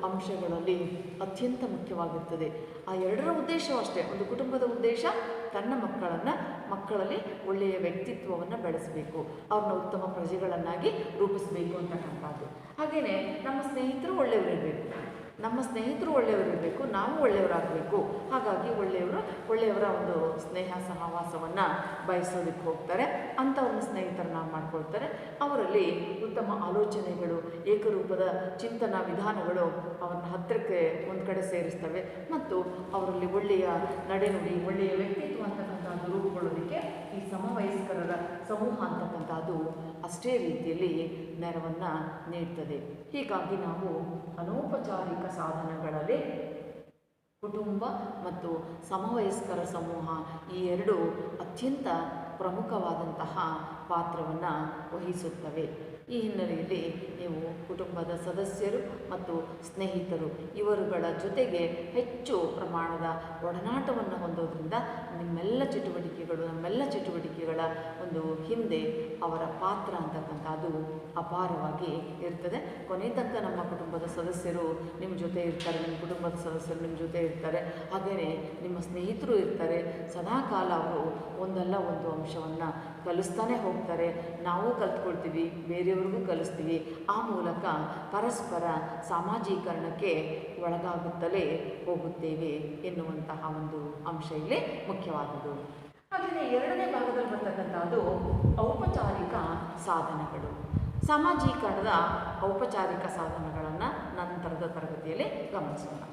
ಅಂಶಗಳಲ್ಲಿ ಅತ್ಯಂತ ಮುಖ್ಯವಾಗಿರ್ತದೆ. ಆ ಎರಡರ ಉದ್ದೇಶವೂ ಅಷ್ಟೇ. ಒಂದು ಕುಟುಂಬದ ಉದ್ದೇಶ ತನ್ನ ಮಕ್ಕಳಲ್ಲಿ ಒಳ್ಳೆಯ ವ್ಯಕ್ತಿತ್ವವನ್ನು ಬೆಳೆಸಬೇಕು, ಅವ್ರನ್ನ ಉತ್ತಮ ಪ್ರಜೆಗಳನ್ನಾಗಿ ರೂಪಿಸಬೇಕು ಅಂತಕ್ಕಂಥದ್ದು. ಹಾಗೆಯೇ ನಮ್ಮ ಸ್ನೇಹಿತರು ಒಳ್ಳೆಯವರಿರಬೇಕು, ನಾವು ಒಳ್ಳೆಯವರಾಗಬೇಕು. ಹಾಗಾಗಿ ಒಳ್ಳೆಯವರ ಒಂದು ಸ್ನೇಹ ಸಹವಾಸವನ್ನು ಬಯಸೋದಕ್ಕೆ ಹೋಗ್ತಾರೆ. ಅಂಥವ್ರನ್ನ ಸ್ನೇಹಿತರನ್ನ ಮಾಡ್ಕೊಳ್ತಾರೆ. ಅವರಲ್ಲಿ ಉತ್ತಮ ಆಲೋಚನೆಗಳು, ಏಕರೂಪದ ಚಿಂತನಾ ವಿಧಾನಗಳು ಅವರನ್ನ ಹತ್ತಿರಕ್ಕೆ ಒಂದು ಕಡೆ ಸೇರಿಸ್ತವೆ ಮತ್ತು ಅವರಲ್ಲಿ ಒಳ್ಳೆಯ ನಡೆನುಡಿ, ಒಳ್ಳೆಯ ವ್ಯಕ್ತಿತ್ವ ಅಂತಕ್ಕಂಥದ್ದು ರೂಪುಗೊಳ್ಳೋದಕ್ಕೆ ಈ ಸಮವಯಸ್ಕರರ ಸಮೂಹ ಅಂತಕ್ಕಂಥದ್ದು ಅಷ್ಟೇ ರೀತಿಯಲ್ಲಿ ನೆರವನ್ನು ನೀಡ್ತದೆ. ಹೀಗಾಗಿ ನಾವು ಅನೌಪಚಾರಿಕ ಸಾಧನಗಳಲ್ಲಿ ಕುಟುಂಬ ಮತ್ತು ಸಮವಯಸ್ಕರ ಸಮೂಹ ಈ ಎರಡು ಅತ್ಯಂತ ಪ್ರಮುಖವಾದಂತಹ ಪಾತ್ರವನ್ನು ವಹಿಸುತ್ತವೆ. ಈ ಹಿನ್ನೆಲೆಯಲ್ಲಿ ನೀವು ಕುಟುಂಬದ ಸದಸ್ಯರು ಮತ್ತು ಸ್ನೇಹಿತರು ಇವರುಗಳ ಜೊತೆಗೆ ಹೆಚ್ಚು ಪ್ರಮಾಣದ ಒಡನಾಟವನ್ನು ಹೊಂದೋದ್ರಿಂದ ನಮ್ಮೆಲ್ಲ ಚಟುವಟಿಕೆಗಳ ಒಂದು ಹಿಂದೆ ಅವರ ಪಾತ್ರ ಅಂತಕ್ಕಂಥದ್ದು ಅಪಾರವಾಗಿ ಇರ್ತದೆ. ಕೊನೆ ತನಕ ನಮ್ಮ ಕುಟುಂಬದ ಸದಸ್ಯರು ನಿಮ್ಮ ಜೊತೆ ಇರ್ತಾರೆ, ನಿಮ್ಮ ಕುಟುಂಬದ ಸದಸ್ಯರು ನಿಮ್ಮ ಜೊತೆ ಇರ್ತಾರೆ, ಹಾಗೆಯೇ ನಿಮ್ಮ ಸ್ನೇಹಿತರು ಇರ್ತಾರೆ. ಸದಾಕಾಲ ಅವರು ಒಂದಲ್ಲ ಒಂದು ಅಂಶವನ್ನು ಕಲಿಸ್ತಾನೆ ಹೋಗ್ತಾರೆ. ನಾವು ಕಲ್ತ್ಕೊಳ್ತೀವಿ, ಬೇರೆಯವ್ರಿಗೂ ಕಲಿಸ್ತೀವಿ. ಆ ಮೂಲಕ ಪರಸ್ಪರ ಸಾಮಾಜೀಕರಣಕ್ಕೆ ಒಳಗಾಗುತ್ತಲೇ ಹೋಗುತ್ತೇವೆ ಎನ್ನುವಂತಹ ಒಂದು ಅಂಶ ಇಲ್ಲಿ ಮುಖ್ಯವಾದುದು. ಹಾಗೆಯೇ ಎರಡನೇ ಭಾಗದಲ್ಲಿ ಬರ್ತಕ್ಕಂಥದ್ದು ಔಪಚಾರಿಕ ಸಾಧನಗಳು. ಸಾಮಾಜೀಕರಣದ ಔಪಚಾರಿಕ ಸಾಧನಗಳನ್ನು ನಂತರದ ತರಗತಿಯಲ್ಲಿ ಗಮನಿಸೋಣ.